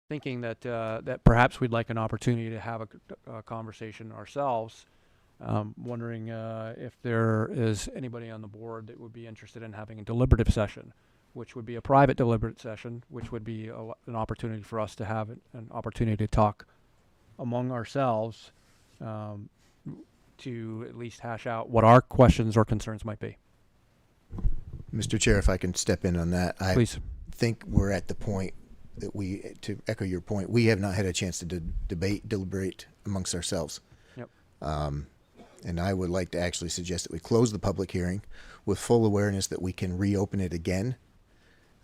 thinking that that perhaps we'd like an opportunity to have a conversation ourselves. Wondering if there is anybody on the board that would be interested in having a deliberative session, which would be a private deliberative session, which would be an opportunity for us to have an opportunity to talk among ourselves, to at least hash out what our questions or concerns might be. Mr. Chair, if I can step in on that, Please. I think we're at the point that to echo your point, we have not had a chance to deliberate amongst ourselves. Yep. And I would like to actually suggest that we close the public hearing with full awareness that we can reopen it again.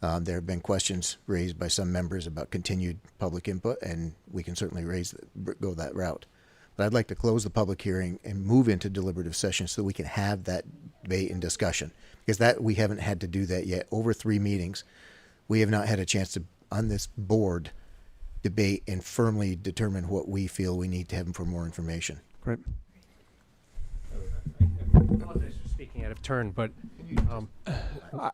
There have been questions raised by some members about continued public input, and we can certainly go that route. But I'd like to close the public hearing and move into deliberative session so that we can have that debate and discussion, because that we haven't had to do that yet. Over 3 meetings, we have not had a chance to, on this board, debate and firmly determine what we feel we need to have for more information. Great. Speaking out of turn, but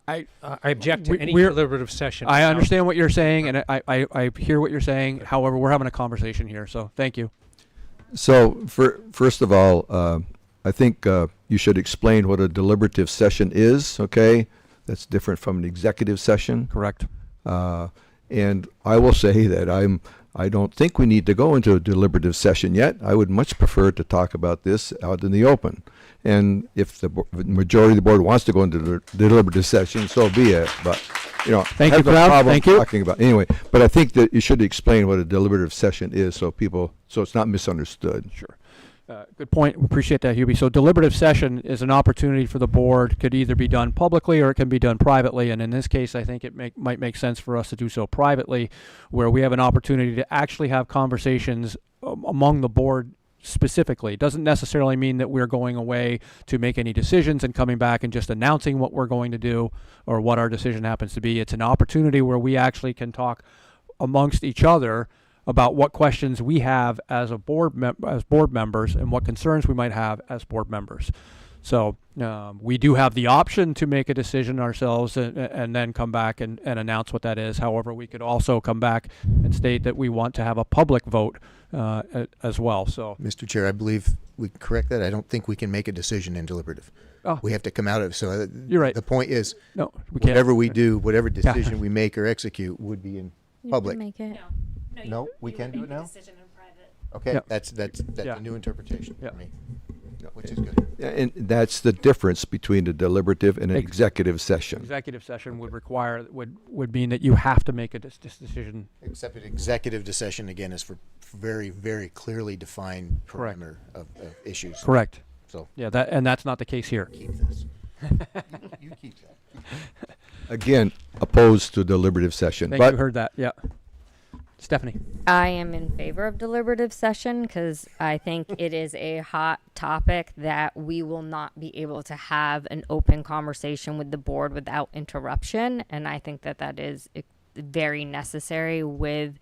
I object to any we're- deliberative session. I understand what you're saying, and I hear what you're saying. However, we're having a conversation here, so thank you. So, first of all, I think you should explain what a deliberative session is, okay? That's different from an executive session. Correct. And I will say that I don't think we need to go into a deliberative session yet. I would much prefer to talk about this out in the open. And if the majority of the board wants to go into the deliberative session, so be it. But, you know, Thank I you, have no Brad. problem Thank you. talking about anyway. But I think that you should explain what a deliberative session is so it's not misunderstood. Sure. Good point. We appreciate that, Hubie. So deliberative session is an opportunity for the board. Could either be done publicly or it can be done privately. And in this case, I think it might make sense for us to do so privately, where we have an opportunity to actually have conversations among the board specifically. It doesn't necessarily mean that we're going away to make any decisions and coming back and just announcing what we're going to do or what our decision happens to be. It's an opportunity where we actually can talk amongst each other about what questions we have as board members and what concerns we might have as board members. So we do have the option to make a decision ourselves and then come back and announce what that is. However, we could also come back and state that we want to have a public vote as well. So, Mr. Chair, I believe we can correct that. I don't think we can make a decision in deliberative. Oh. We have to come out of it. So You're right. The point is, no, we can't. whatever we do, whatever decision we make or execute would be in public. Make it. No, we can do it now? Okay, Yeah. that's Yeah. a new interpretation Yeah. for me, which is good. Yeah, and that's the difference between a deliberative and an executive session. Executive session would require would mean that you have to make this decision. Except an executive session, again, is for very, very clearly defined Correct. parameter of issues. Correct. So Yeah, that's not the case here. keep this. You keep that. Again, opposed to deliberative session. Thank But you. Heard that. Yeah. Stephanie. I am in favor of deliberative session because I think it is a hot topic that we will not be able to have an open conversation with the board without interruption. And I think that is very necessary with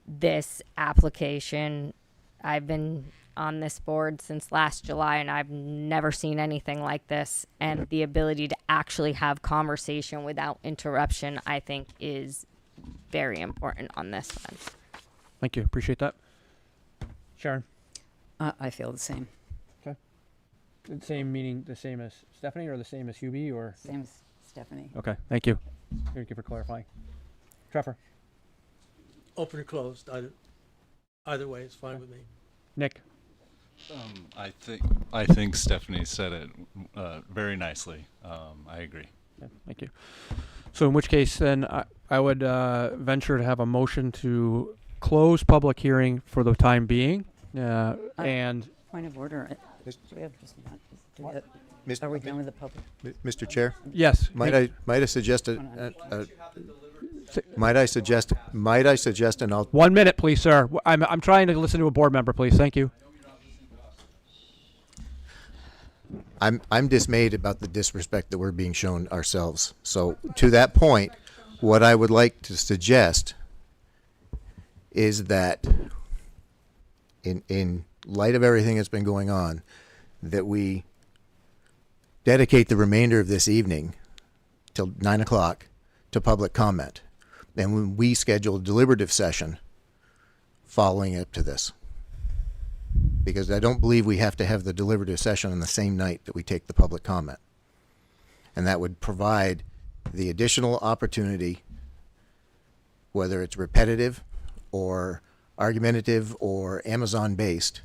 this application. I've been on this board since last July and I've never seen anything like this. And the ability to actually have conversation without interruption, I think, is very important on this one. Thank you. Appreciate that. Sharon. I feel the same. Okay. The same meaning, the same as Stephanie, or the same as Hubie, or Same as Stephanie. okay. Thank you. Thank you for clarifying. Trevor. Open or closed, either way is fine with me. Nick. I think Stephanie said it very nicely. I agree. Okay, thank you. So in which case, then I would venture to have a motion to close public hearing for the time being, and Point of order. Do we have just not do that? Mr. Are we done with the public? Mr. Chair? yes. Might I suggest might I suggest an 1 minute, please, sir. I'm trying to listen to a board member, please. Thank you. I'm dismayed about the disrespect that we're being shown ourselves. So to that point, what I would like to suggest is that in light of everything that's been going on, that we dedicate the remainder of this evening till 9 o'clock to public comment. And when we schedule a deliberative session following up to this. Because I don't believe we have to have the deliberative session on the same night that we take the public comment. And that would provide the additional opportunity, whether it's repetitive or argumentative or Amazon-based,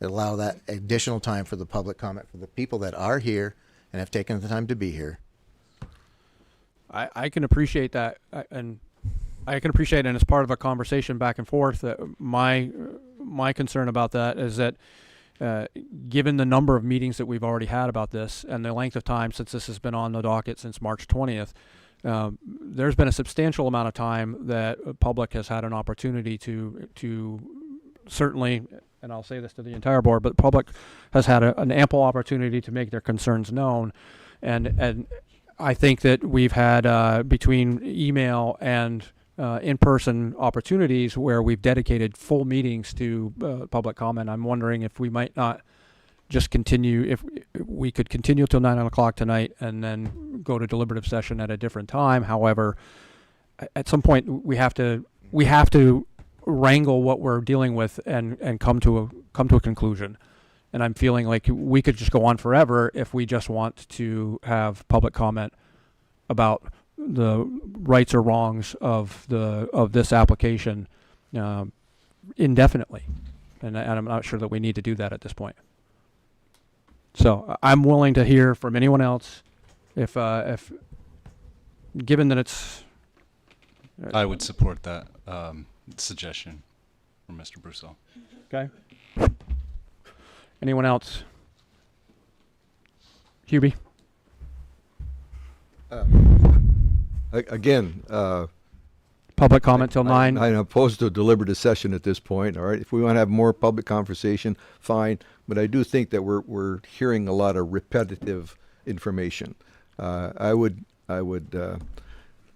that allow that additional time for the public comment for the people that are here and have taken the time to be here. I can appreciate that, and I can appreciate, and as part of a conversation back and forth, that my concern about that is that given the number of meetings that we've already had about this and the length of time since this has been on the docket since March 20th, there's been a substantial amount of time that the public has had an opportunity to certainly, and I'll say this to the entire board, but the public has had an ample opportunity to make their concerns known, and I think that we've had between email and in-person opportunities where we've dedicated full meetings to public comment. I'm wondering if we might not just continue, if we could continue till 9 o'clock tonight and then go to deliberative session at a different time. However, at some point we have to wrangle what we're dealing with and come to a conclusion. And I'm feeling like we could just go on forever if we just want to have public comment about the rights or wrongs of this application indefinitely, and I'm not sure that we need to do that at this point. So I'm willing to hear from anyone else, if given that it's. I would support that suggestion from Mr. Broussel. Okay. Anyone else? Hubie. Again, public comment till 9. I'm opposed to a deliberative session at this point. All right, if we want to have more public conversation, fine. But I do think that we're hearing a lot of repetitive information. I would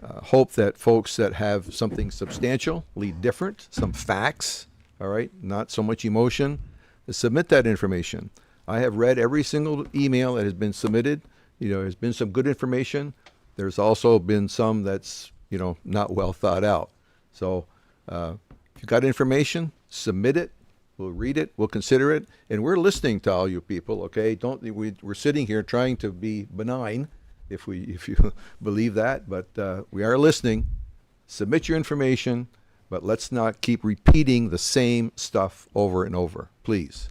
hope that folks that have something substantially different, some facts, all right, not so much emotion, submit that information. I have read every single email that has been submitted. You know, there's been some good information. There's also been some that's, you know, not well thought out. So if you've got information, submit it. We'll read it. We'll consider it. And we're listening to all you people, okay? We're sitting here trying to be benign, if you believe that, but we are listening. Submit your information, but let's not keep repeating the same stuff over and over, please.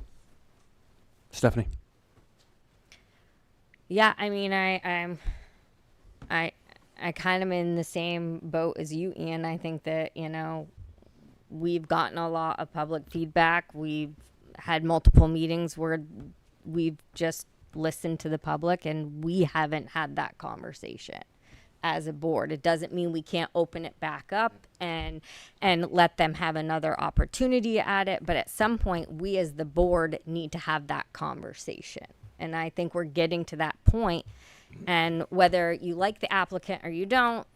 Stephanie. Yeah, I mean, I kind of in the same boat as you, Ian. I think that, you know, we've gotten a lot of public feedback. We've had multiple meetings where we've just listened to the public, and we haven't had that conversation as a board. It doesn't mean we can't open it back up and let them have another opportunity at it, but at some point we as the board need to have that conversation. And I think we're getting to that point. And whether you like the applicant or you don't,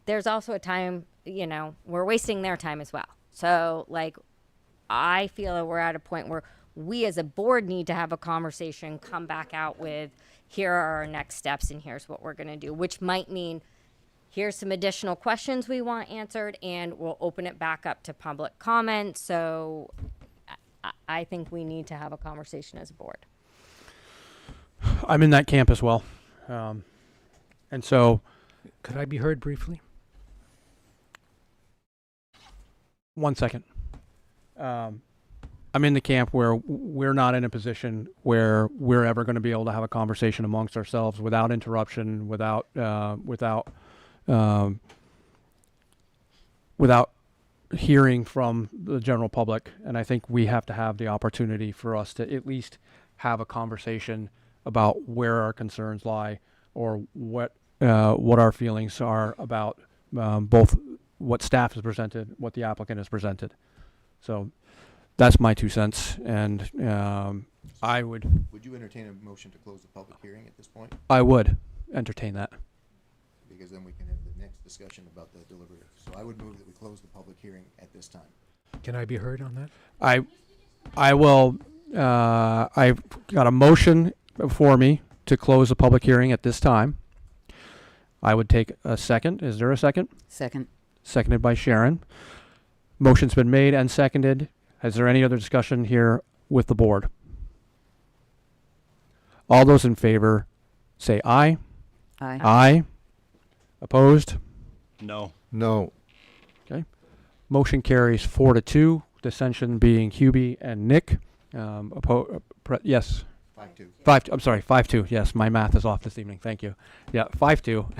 there's also a time, you know, we're wasting their time as well. So, like, I feel that we're at a point where we as a board need to have a conversation, come back out with, here are our next steps and here's what we're going to do, which might mean here's some additional questions we want answered, and we'll open it back up to public comment. So I think we need to have a conversation as a board. I'm in that camp as well. And so, Could I be heard briefly? 1 second. I'm in the camp where we're not in a position where we're ever going to be able to have a conversation amongst ourselves without interruption, without hearing from the general public. And I think we have to have the opportunity for us to at least have a conversation about where our concerns lie, or what our feelings are about both what staff has presented, what the applicant has presented. So that's my 2 cents. And I would. Would you entertain a motion to close the public hearing at this point? I would entertain that. Because then we can have the next discussion about the deliberative. So I would move that we close the public hearing at this time. Can I be heard on that? I will. I've got a motion before me to close the public hearing at this time. I would take a second. Is there a second? Second. Seconded by Sharon. Motion's been made and seconded. Is there any other discussion here with the board? All those in favor say aye. Aye. Aye. Opposed? No. No. Okay. Motion carries 4-2. Dissension being Hubie and Nick. Yes. 5-2. 5-2. I'm sorry. 5-2. Yes, my math is off this evening. Thank you. Yeah, 5-2.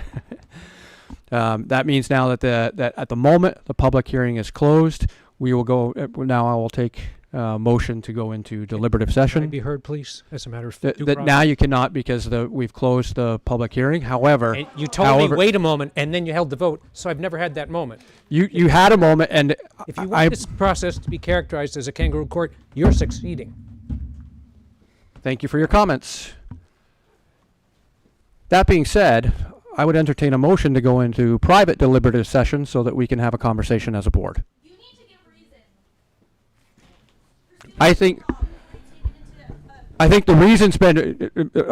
That means now that that at the moment the public hearing is closed, we will go. Now I will take motion to go into deliberative session. Can I be heard, please? As a matter of That now you cannot, because we've closed the public hearing. However, And you told me wait a moment, and then you held the vote. So I've never had that moment. You had a moment, and If you want this process to be characterized as a kangaroo court, you're succeeding. Thank you for your comments. That being said, I would entertain a motion to go into private deliberative session so that we can have a conversation as a board. You need to give reason. I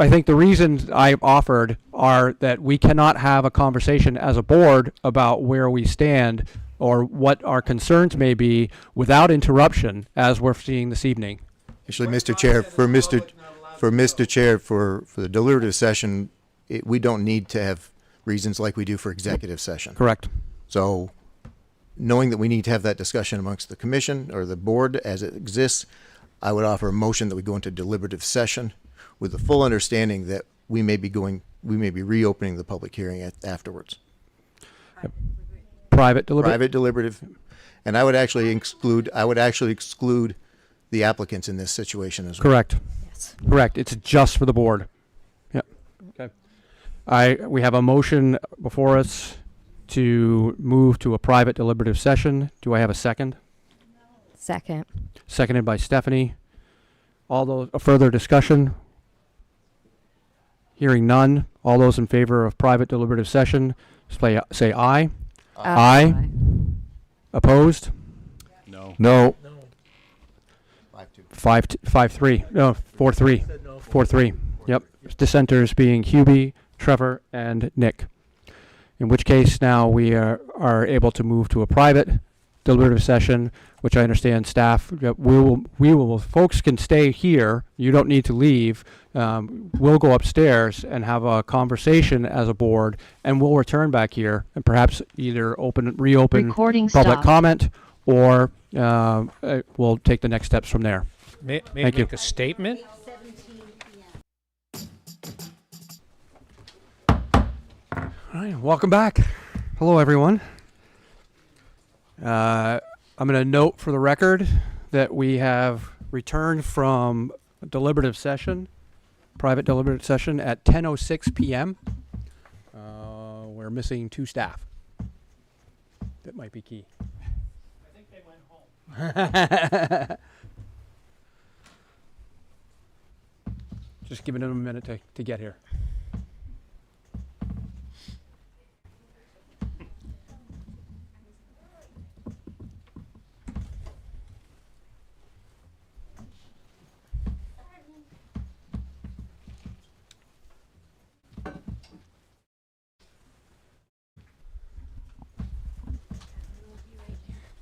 think the reasons I've offered are that we cannot have a conversation as a board about where we stand or what our concerns may be without interruption, as we're seeing this evening. Actually, Mr. Chair, for the deliberative session, we don't need to have reasons like we do for executive session. Correct. So, knowing that we need to have that discussion amongst the commission or the board as it exists, I would offer a motion that we go into deliberative session with the full understanding that we may be reopening the public hearing afterwards. Private deliberative. Private deliberative, and I would actually exclude the applicants in this situation as well. Correct. Yes. Correct. It's just for the board. Yep. Okay. We have a motion before us to move to a private deliberative session. Do I have a second? Second. Seconded by Stephanie. All those further discussion? Hearing none. All those in favor of private deliberative session, say aye. Aye. Opposed? No. No. 5-3. No, 4-3. 4-3. Yep. Dissenters being Hubie, Trevor, and Nick. In which case now we are able to move to a private deliberative session, which I understand staff, we will, folks can stay here. You don't need to leave. We'll go upstairs and have a conversation as a board, and we'll return back here and perhaps either reopen Recording public stopped. comment, or we'll take the next steps from there. May I Thank you. make a statement? All right, welcome back. Hello, everyone. I'm going to note for the record that we have returned from a deliberative session, private deliberative session at 10:06 p.m. We're missing 2 staff. That might be key. I think they went home. Just giving them a minute to get here.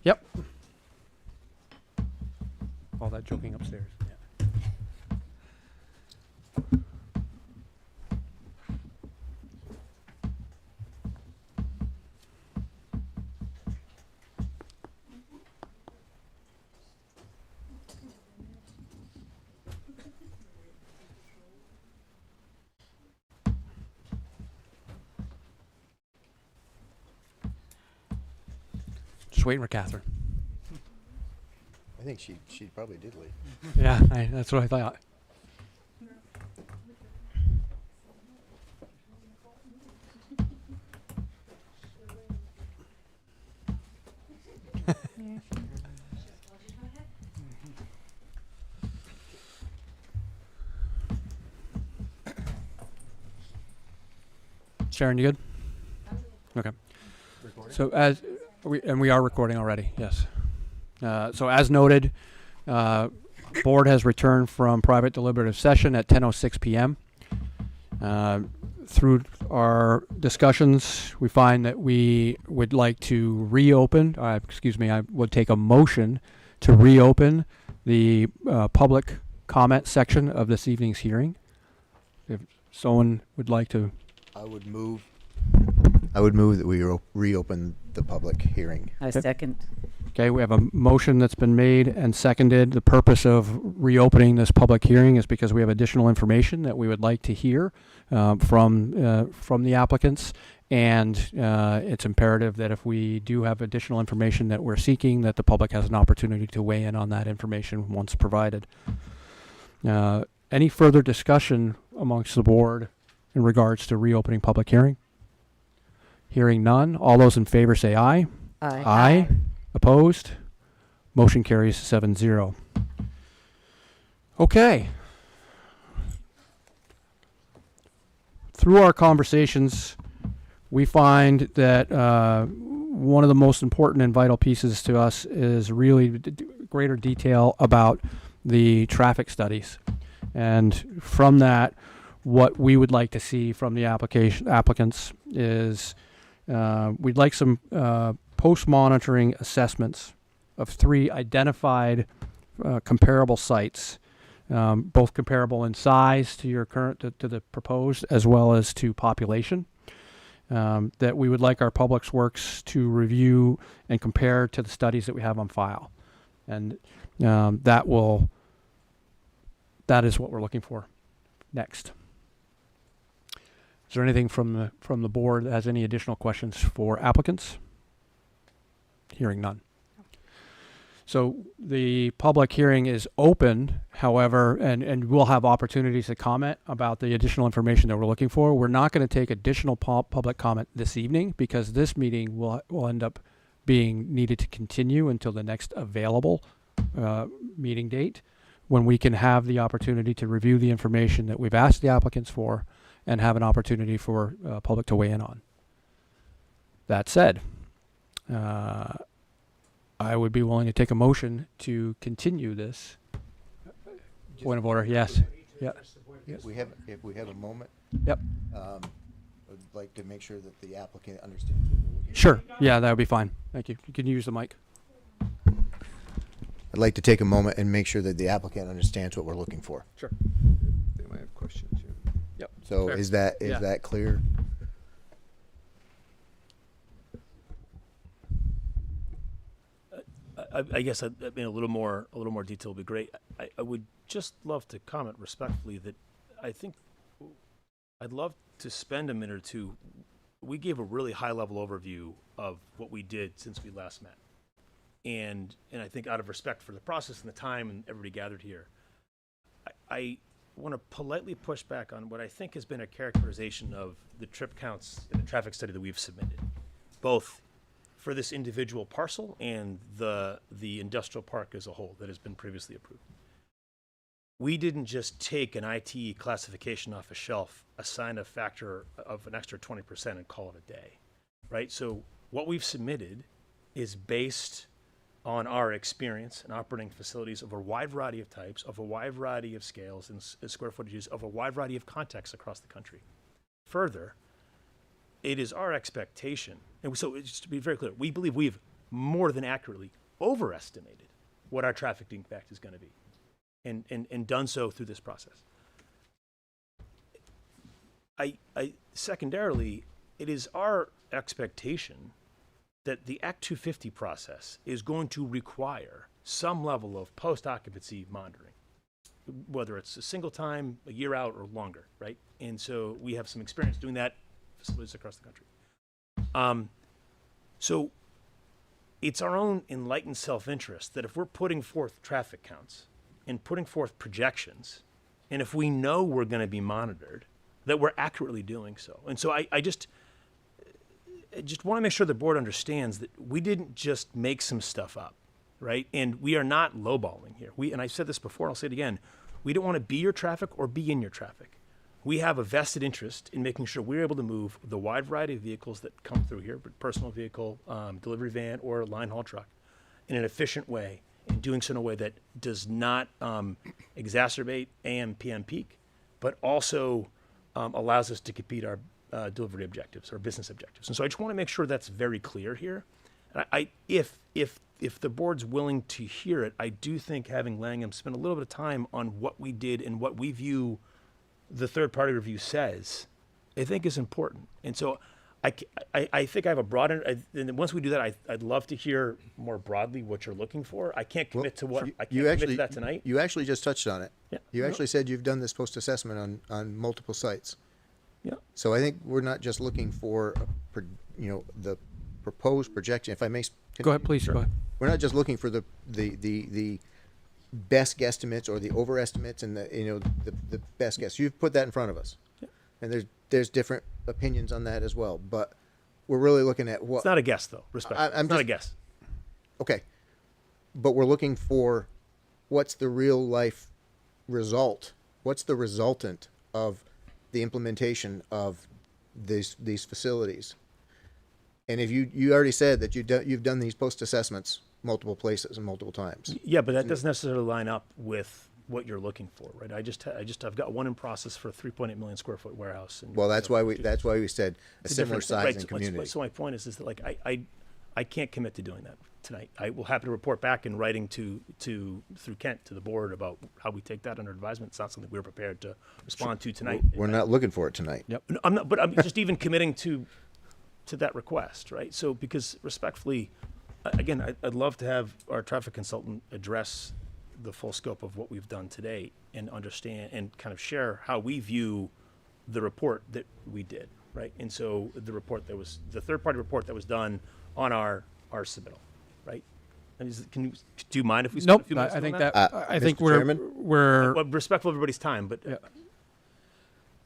Yep. All that joking upstairs. Yeah. Just waiting for Catherine. I think she probably did leave. Yeah, that's what I thought. Sharon, you good? Okay. So we are recording already, yes. So as noted, board has returned from private deliberative session at 10:06 p.m. Through our discussions, we find that we would like to reopen, I would take a motion to reopen the public comment section of this evening's hearing. If someone would like to. I would move that we reopen the public hearing. I second. Okay, we have a motion that's been made and seconded. The purpose of reopening this public hearing is because we have additional information that we would like to hear from the applicants, and it's imperative that if we do have additional information that we're seeking, that the public has an opportunity to weigh in on that information once provided. Any further discussion amongst the board in regards to reopening public hearing? Hearing none. All those in favor say aye. Aye. Aye. Opposed? Motion carries 7-0. Okay. Through our conversations, we find that one of the most important and vital pieces to us is really greater detail about the traffic studies. And from that, what we would like to see from the applicants is we'd like some post-monitoring assessments of 3 identified comparable sites, both comparable in size to your current to the proposed, as well as to population, that we would like our Public Works to review and compare to the studies that we have on file, and that is what we're looking for next. Is there anything from the board that has any additional questions for applicants? Hearing none. So the public hearing is open, however, and we'll have opportunities to comment about the additional information that we're looking for. We're not going to take additional public comment this evening because this meeting will end up being needed to continue until the next available meeting date, when we can have the opportunity to review the information that we've asked the applicants for and have an opportunity for public to weigh in on. That said, I would be willing to take a motion to continue this Point of order, yes. Yeah. If we have a moment. Yep. I'd like to make sure that the applicant understands what we're looking for. Sure. Yeah, that would be fine. Thank you. You can use the mic. I'd like to take a moment and make sure that the applicant understands what we're looking for. Sure. They might have questions. Yeah. Yep. So Fair. is that Yeah. clear? I guess I mean a little more detail would be great. I would just love to comment respectfully that I think I'd love to spend a minute or two. We gave a really high level overview of what we did since we last met, and I think out of respect for the process and the time and everybody gathered here, I want to politely push back on what I think has been a characterization of the trip counts in the traffic study that we've submitted, both for this individual parcel and the industrial park as a whole that has been previously approved. We didn't just take an IT classification off a shelf, assign a factor of an extra 20% and call it a day, right? So what we've submitted is based on our experience in operating facilities of a wide variety of types, of a wide variety of scales and square footages, of a wide variety of contexts across the country. Further, it is our expectation, and so just to be very clear, we believe we've more than accurately overestimated what our traffic impact is going to be, and done so through this process. Secondarily, it is our expectation that the Act 250 process is going to require some level of post-occupancy monitoring, whether it's a single time, a year out, or longer, right? And so we have some experience doing that facilities across the country. So it's our own enlightened self-interest that if we're putting forth traffic counts and putting forth projections, and if we know we're going to be monitored, that we're accurately doing so. And so I just want to make sure the board understands that we didn't just make some stuff up, right? And we are not lowballing here. And I've said this before, I'll say it again. We don't want to be your traffic or be in your traffic. We have a vested interest in making sure we're able to move the wide variety of vehicles that come through here, but personal vehicle, delivery van, or line haul truck, in an efficient way, and doing so in a way that does not exacerbate AM, PM peak, but also allows us to compete our delivery objectives, our business objectives. And so I just want to make sure that's very clear here. And if the board's willing to hear it, I do think having Langham spend a little bit of time on what we did and what we view the third-party review says, I think is important. And so I think I have a broad, and once we do that, I'd love to hear more broadly what you're looking for. I can't commit to what, I can't commit to that tonight. You actually just touched on it. Yeah. You actually said you've done this post-assessment on multiple sites. Yeah. So I think we're not just looking for, the proposed projection, if I may. Go ahead, please. Go ahead. We're not just looking for the best guesstimates or the overestimates and the best guess. You've put that in front of us. Yeah. And there's different opinions on that as well, but we're really looking at what. It's not a guess, though. Respectfully. It's not a guess. Okay. But we're looking for what's the real life result? What's the resultant of the implementation of these facilities? And if you already said that you've done these post assessments multiple places and multiple times. Yeah, but that doesn't necessarily line up with what you're looking for, right? I've got one in process for a 3.8 million square foot warehouse. And well, that's why we said a similar size and community. So my point is that like I can't commit to doing that tonight. I will happy to report back in writing through Kent to the board about how we take that under advisement. It's not something we're prepared to respond to tonight. We're not looking for it tonight. Yep. No, I'm not, but I'm just even committing to that request, right? So because respectfully, again, I'd love to have our traffic consultant address the full scope of what we've done today and understand and kind of share how we view the report that we did, right? And so the third-party report that was done on our submittal, right? And do you mind if we spend a few minutes I on think that? I think we're well, respectful of everybody's time, but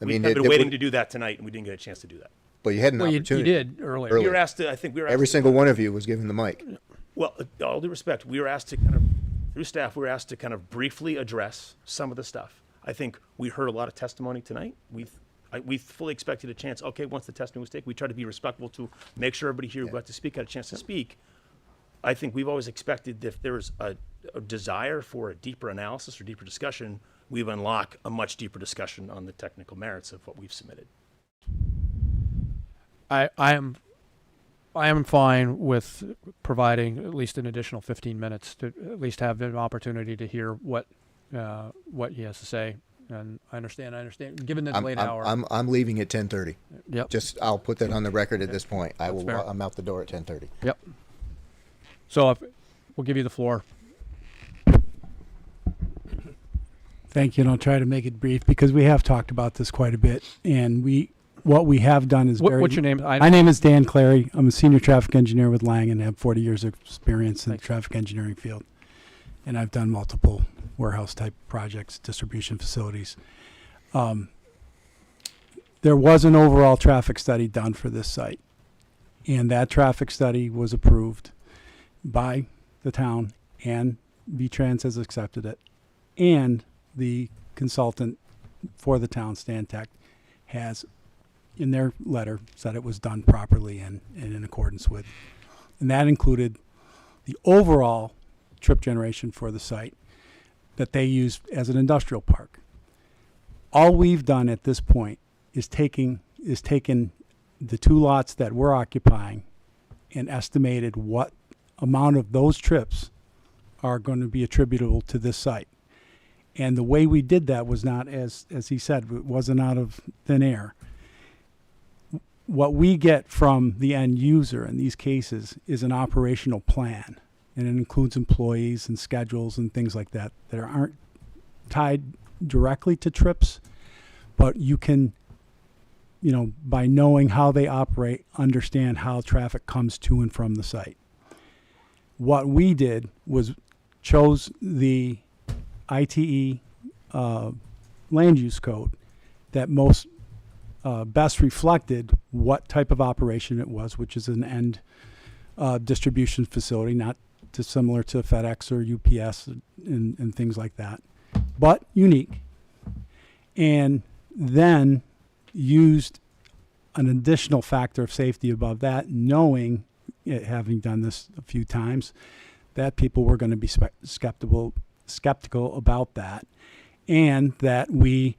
we've been waiting to do that tonight, and we didn't get a chance to do that. But you had an opportunity. You did earlier. We were asked to. I think we were asked every single one of you was given the mic. Well, all due respect, we were asked to kind of, through staff, we were asked to kind of briefly address some of the stuff. I think we heard a lot of testimony tonight. We fully expected a chance. Okay, once the testimony was taken, we tried to be respectful to make sure everybody here who got to speak had a chance to speak. I think we've always expected if there was a desire for a deeper analysis or deeper discussion, we would unlock a much deeper discussion on the technical merits of what we've submitted. I am fine with providing at least an additional 15 minutes to at least have an opportunity to hear what he has to say. And I understand. Given the late hour, I'm leaving at 10:30. Yep. Just I'll put that on the record at this point. That's fair. I'm out the door at 10:30. Yep. So we'll give you the floor. Thank you, and I'll try to make it brief because we have talked about this quite a bit, and what we have done is What's your name? My name is Dan Clary. I'm a senior traffic engineer with Lang and have 40 years of experience in the traffic engineering field, and I've done multiple warehouse type projects, distribution facilities. There was an overall traffic study done for this site, and that traffic study was approved by the town, and VTrans has accepted it, and the consultant for the town, Stantec, has in their letter said it was done properly and in accordance with. And that included the overall trip generation for the site that they used as an industrial park. All we've done at this point is taken the 2 lots that we're occupying and estimated what amount of those trips are going to be attributable to this site. And the way we did that was not, as he said, it wasn't out of thin air. What we get from the end user in these cases is an operational plan, and it includes employees and schedules and things like that that aren't tied directly to trips, but you can, by knowing how they operate, understand how traffic comes to and from the site. What we did was chose the ITE land use code that most best reflected what type of operation it was, which is an end distribution facility, not dissimilar to FedEx or UPS and things like that, but unique. And then used an additional factor of safety above that, knowing, having done this a few times, that people were going to be skeptical about that, and that we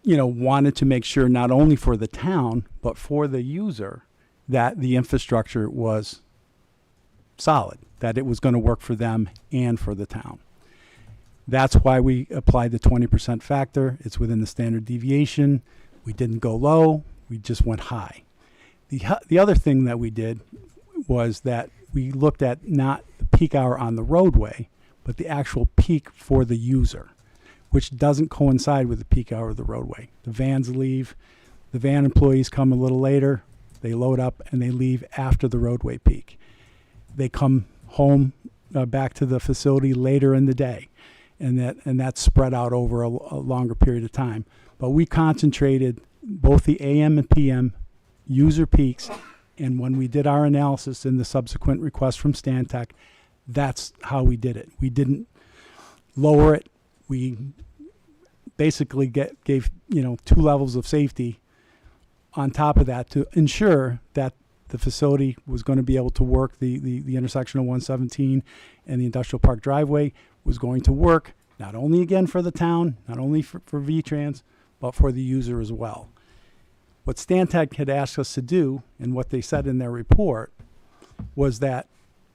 wanted to make sure not only for the town, but for the user, that the infrastructure was solid, that it was going to work for them and for the town. That's why we applied the 20% factor. It's within the standard deviation. We didn't go low. We just went high. The other thing that we did was that we looked at not the peak hour on the roadway, but the actual peak for the user, which doesn't coincide with the peak hour of the roadway. The vans leave, the van employees come a little later, they load up and they leave after the roadway peak. They come home back to the facility later in the day, and that's spread out over a longer period of time. But we concentrated both the AM and PM user peaks, and when we did our analysis in the subsequent request from Stantec, that's how we did it. We didn't lower it. We basically gave 2 levels of safety on top of that to ensure that the facility was going to be able to work. The intersection of 117 and the industrial park driveway was going to work, not only again for the town, not only for VTrans, but for the user as well. What Stantec had asked us to do, and what they said in their report, was that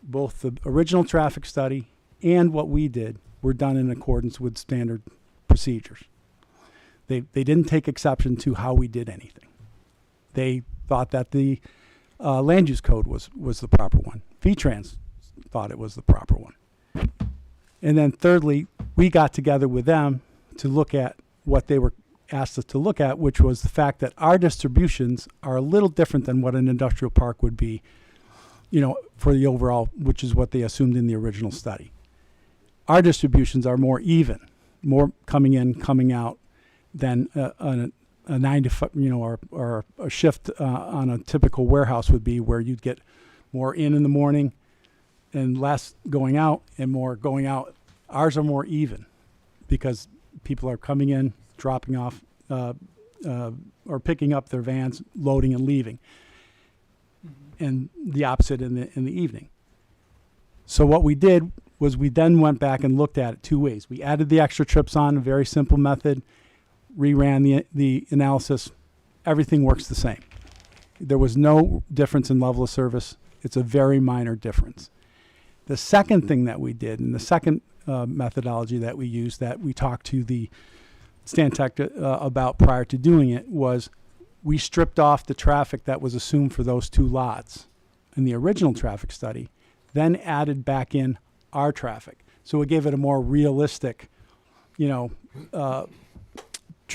both the original traffic study and what we did were done in accordance with standard procedures. They didn't take exception to how we did anything. They thought that the land use code was the proper one. VTrans thought it was the proper one. And then thirdly, we got together with them to look at what they were asked us to look at, which was the fact that our distributions are a little different than what an industrial park would be, for the overall, which is what they assumed in the original study. Our distributions are more even, more coming in, coming out than a 9 to 5, or a shift on a typical warehouse would be, where you'd get more in the morning and less going out and more going out. Ours are more even because people are coming in, dropping off, or picking up their vans, loading and leaving, and the opposite in the evening. So what we did was we then went back and looked at it two ways. We added the extra trips on, a very simple method, reran the analysis. Everything works the same. There was no difference in level of service. It's a very minor difference. The second thing that we did, and the second methodology that we used, that we talked to the Stantec about prior to doing it, was we stripped off the traffic that was assumed for those two lots in the original traffic study, then added back in our traffic. So it gave it a more realistic, trip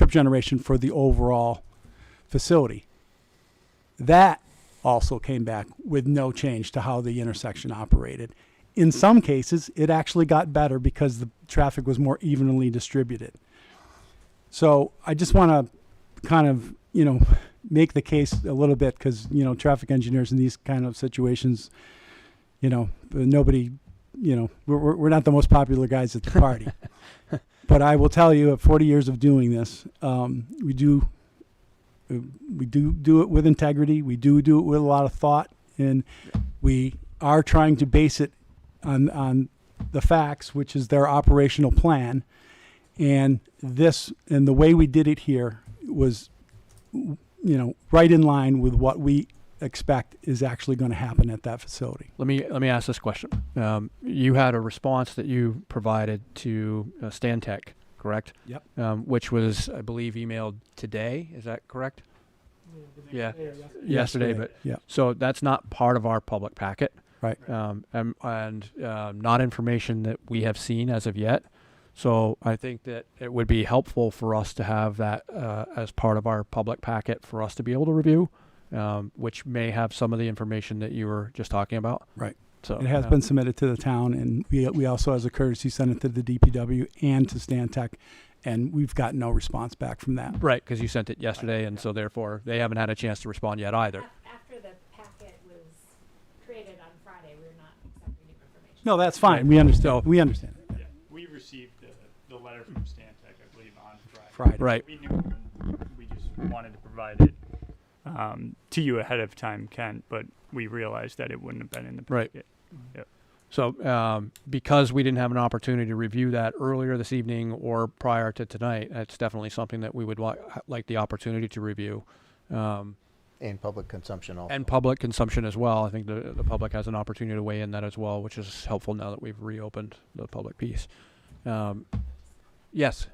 generation for the overall facility. That also came back with no change to how the intersection operated. In some cases, it actually got better because the traffic was more evenly distributed. So I just want to kind of, make the case a little bit, because, traffic engineers in these kind of situations, nobody, we're not the most popular guys at the party. But I will tell you, at 40 years of doing this, we do it with integrity. We do it with a lot of thought, and we are trying to base it on the facts, which is their operational plan. And the way we did it here was, right in line with what we expect is actually going to happen at that facility. Let me ask this question. You had a response that you provided to Stantec, correct? Yep. Which was, I believe, emailed today. Is that correct? Yeah. Yesterday, but yeah. So that's not part of our public packet, right? And not information that we have seen as of yet. So I think that it would be helpful for us to have that as part of our public packet for us to be able to review, which may have some of the information that you were just talking about. Right. So it has been submitted to the town, and we also, as a courtesy, sent it to the DPW and to Stantec, and we've got no response back from that. Right, because you sent it yesterday, and so therefore they haven't had a chance to respond yet either. After the packet was created on Friday, we were not accepting new information. No, that's fine. We understand. We understand. Yeah, we received the letter from Stantec, I believe, on Friday. Right. We knew, we just wanted to provide it to you ahead of time, Ken, but we realized that it wouldn't have been in the packet. Right. Yep. So because we didn't have an opportunity to review that earlier this evening or prior to tonight, that's definitely something that we would like the opportunity to review. And public consumption also. And public consumption as well. I think the public has an opportunity to weigh in that as well, which is helpful now that we've reopened the public piece. Yes.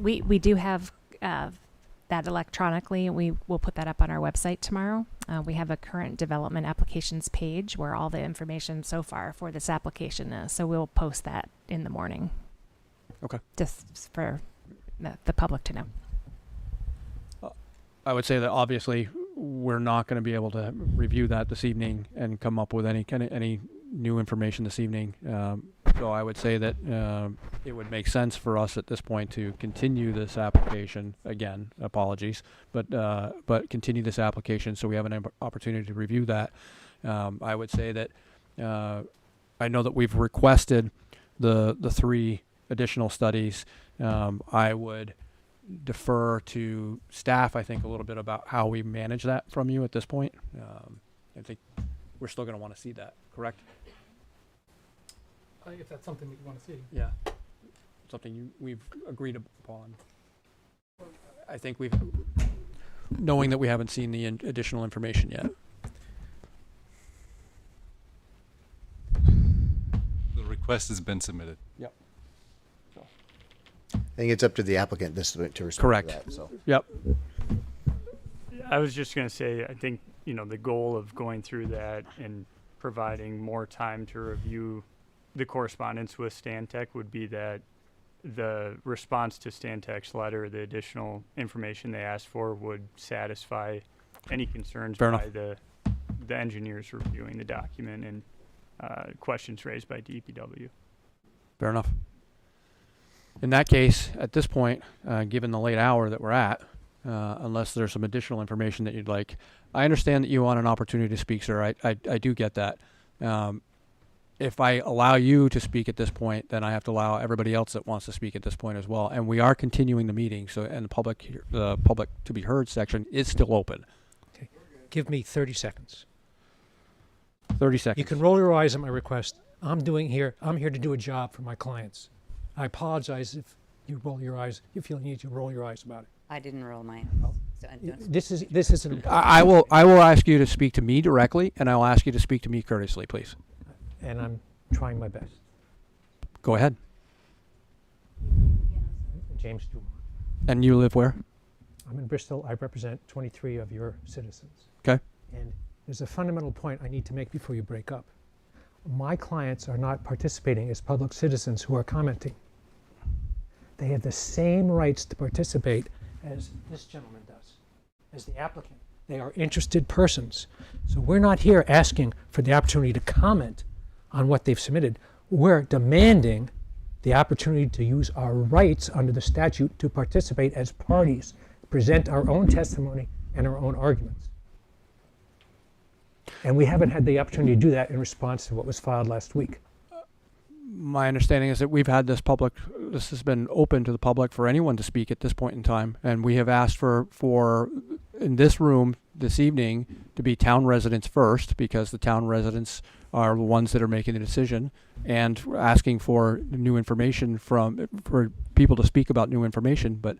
We do have that electronically, and we will put that up on our website tomorrow. We have a current development applications page where all the information so far for this application is. So we'll post that in the morning. Okay. Just for the public to know. I would say that obviously we're not going to be able to review that this evening and come up with any new information this evening. So I would say that it would make sense for us at this point to continue this application. Again, apologies, but continue this application so we have an opportunity to review that. I would say that I know that we've requested the 3 additional studies. I would defer to staff, I think, a little bit about how we manage that from you at this point. I think we're still going to want to see that, correct? If that's something that you want to see. Yeah. Something we've agreed upon. I think knowing that we haven't seen the additional information yet. The request has been submitted. Yep. I think it's up to the applicant to respond Correct. to that. So. Yep. I was just going to say, I think, the goal of going through that and providing more time to review the correspondence with Stantec would be that the response to Stantec's letter, the additional information they asked for, would satisfy any concerns Fair by enough. the engineers reviewing the document and questions raised by DPW. Fair enough. In that case, at this point, given the late hour that we're at, unless there's some additional information that you'd like, I understand that you want an opportunity to speak, sir. I do get that. If I allow you to speak at this point, then I have to allow everybody else that wants to speak at this point as well. And we are continuing the meeting, so and the public to be heard section is still open. Okay. Give me 30 seconds. 30 seconds. You can roll your eyes at my request. I'm here to do a job for my clients. I apologize if you roll your eyes, you feel you need to roll your eyes about it. I didn't roll mine. So I don't- This is an important I will ask you to speak to me directly, and I will ask you to speak to me courteously, please. and I'm trying my best. Go ahead. James Dumont. And you live where? I'm in Bristol. I represent 23 of your citizens. Okay. And there's a fundamental point I need to make before you break up. My clients are not participating as public citizens who are commenting. They have the same rights to participate as this gentleman does, as the applicant. They are interested persons. So we're not here asking for the opportunity to comment on what they've submitted. We're demanding the opportunity to use our rights under the statute to participate as parties, present our own testimony and our own arguments. And we haven't had the opportunity to do that in response to what was filed last week. My understanding is that we've had this has been open to the public for anyone to speak at this point in time. And we have asked for in this room this evening to be town residents first, because the town residents are the ones that are making the decision, and asking for new information for people to speak about new information. But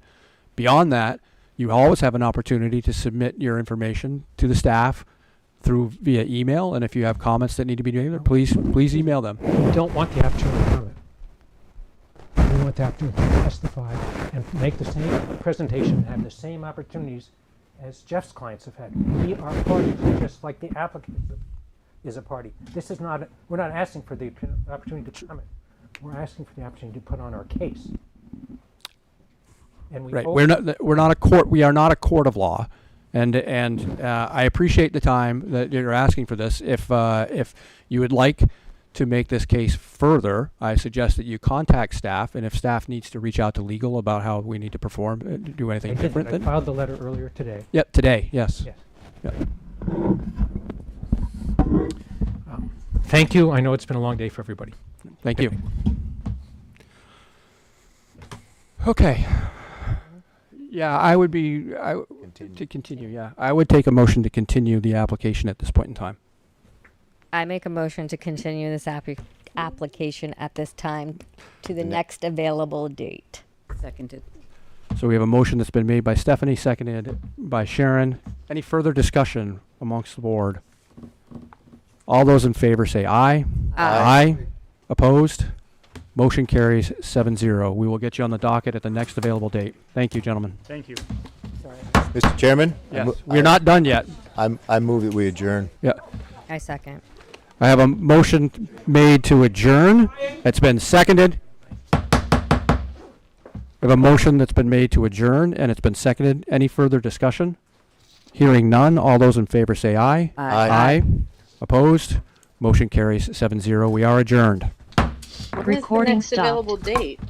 beyond that, you always have an opportunity to submit your information to the staff via email, and if you have comments that need to be made, please email them. We don't want the opportunity to comment. We want the opportunity to testify and make the same presentation and have the same opportunities as Jeff's clients have had. We are parties, just like the applicant is a party. We're not asking for the opportunity to comment. We're asking for the opportunity to put on our case. And Right. We're not a court. We are not a court of law. And I appreciate the time that you're asking for this. If you would like to make this case further, I suggest that you contact staff, and if staff needs to reach out to legal about how we need to perform, do anything different. I filed the letter earlier today. Yep, today, yes. Yes. Yep. Thank you. I know it's been a long day for everybody. Thank you. Okay. Yeah, I would to continue. Yeah, I would take a motion to continue the application at this point in time. I make a motion to continue this application at this time to the next available date. Seconded. So we have a motion that's been made by Stephanie, seconded by Sharon. Any further discussion amongst the board? All those in favor say aye. Aye. Opposed? Motion carries 7-0. We will get you on the docket at the next available date. Thank you, gentlemen. Thank you. Mr. Chairman? Yes. We're not done yet. I move that we adjourn. Yeah. I second. I have a motion made to adjourn. It's been seconded. I have a motion that's been made to adjourn, and it's been seconded. Any further discussion? Hearing none. All those in favor say aye. Aye. Aye. Opposed? Motion carries 7-0. We are adjourned. Recording stopped. Available date?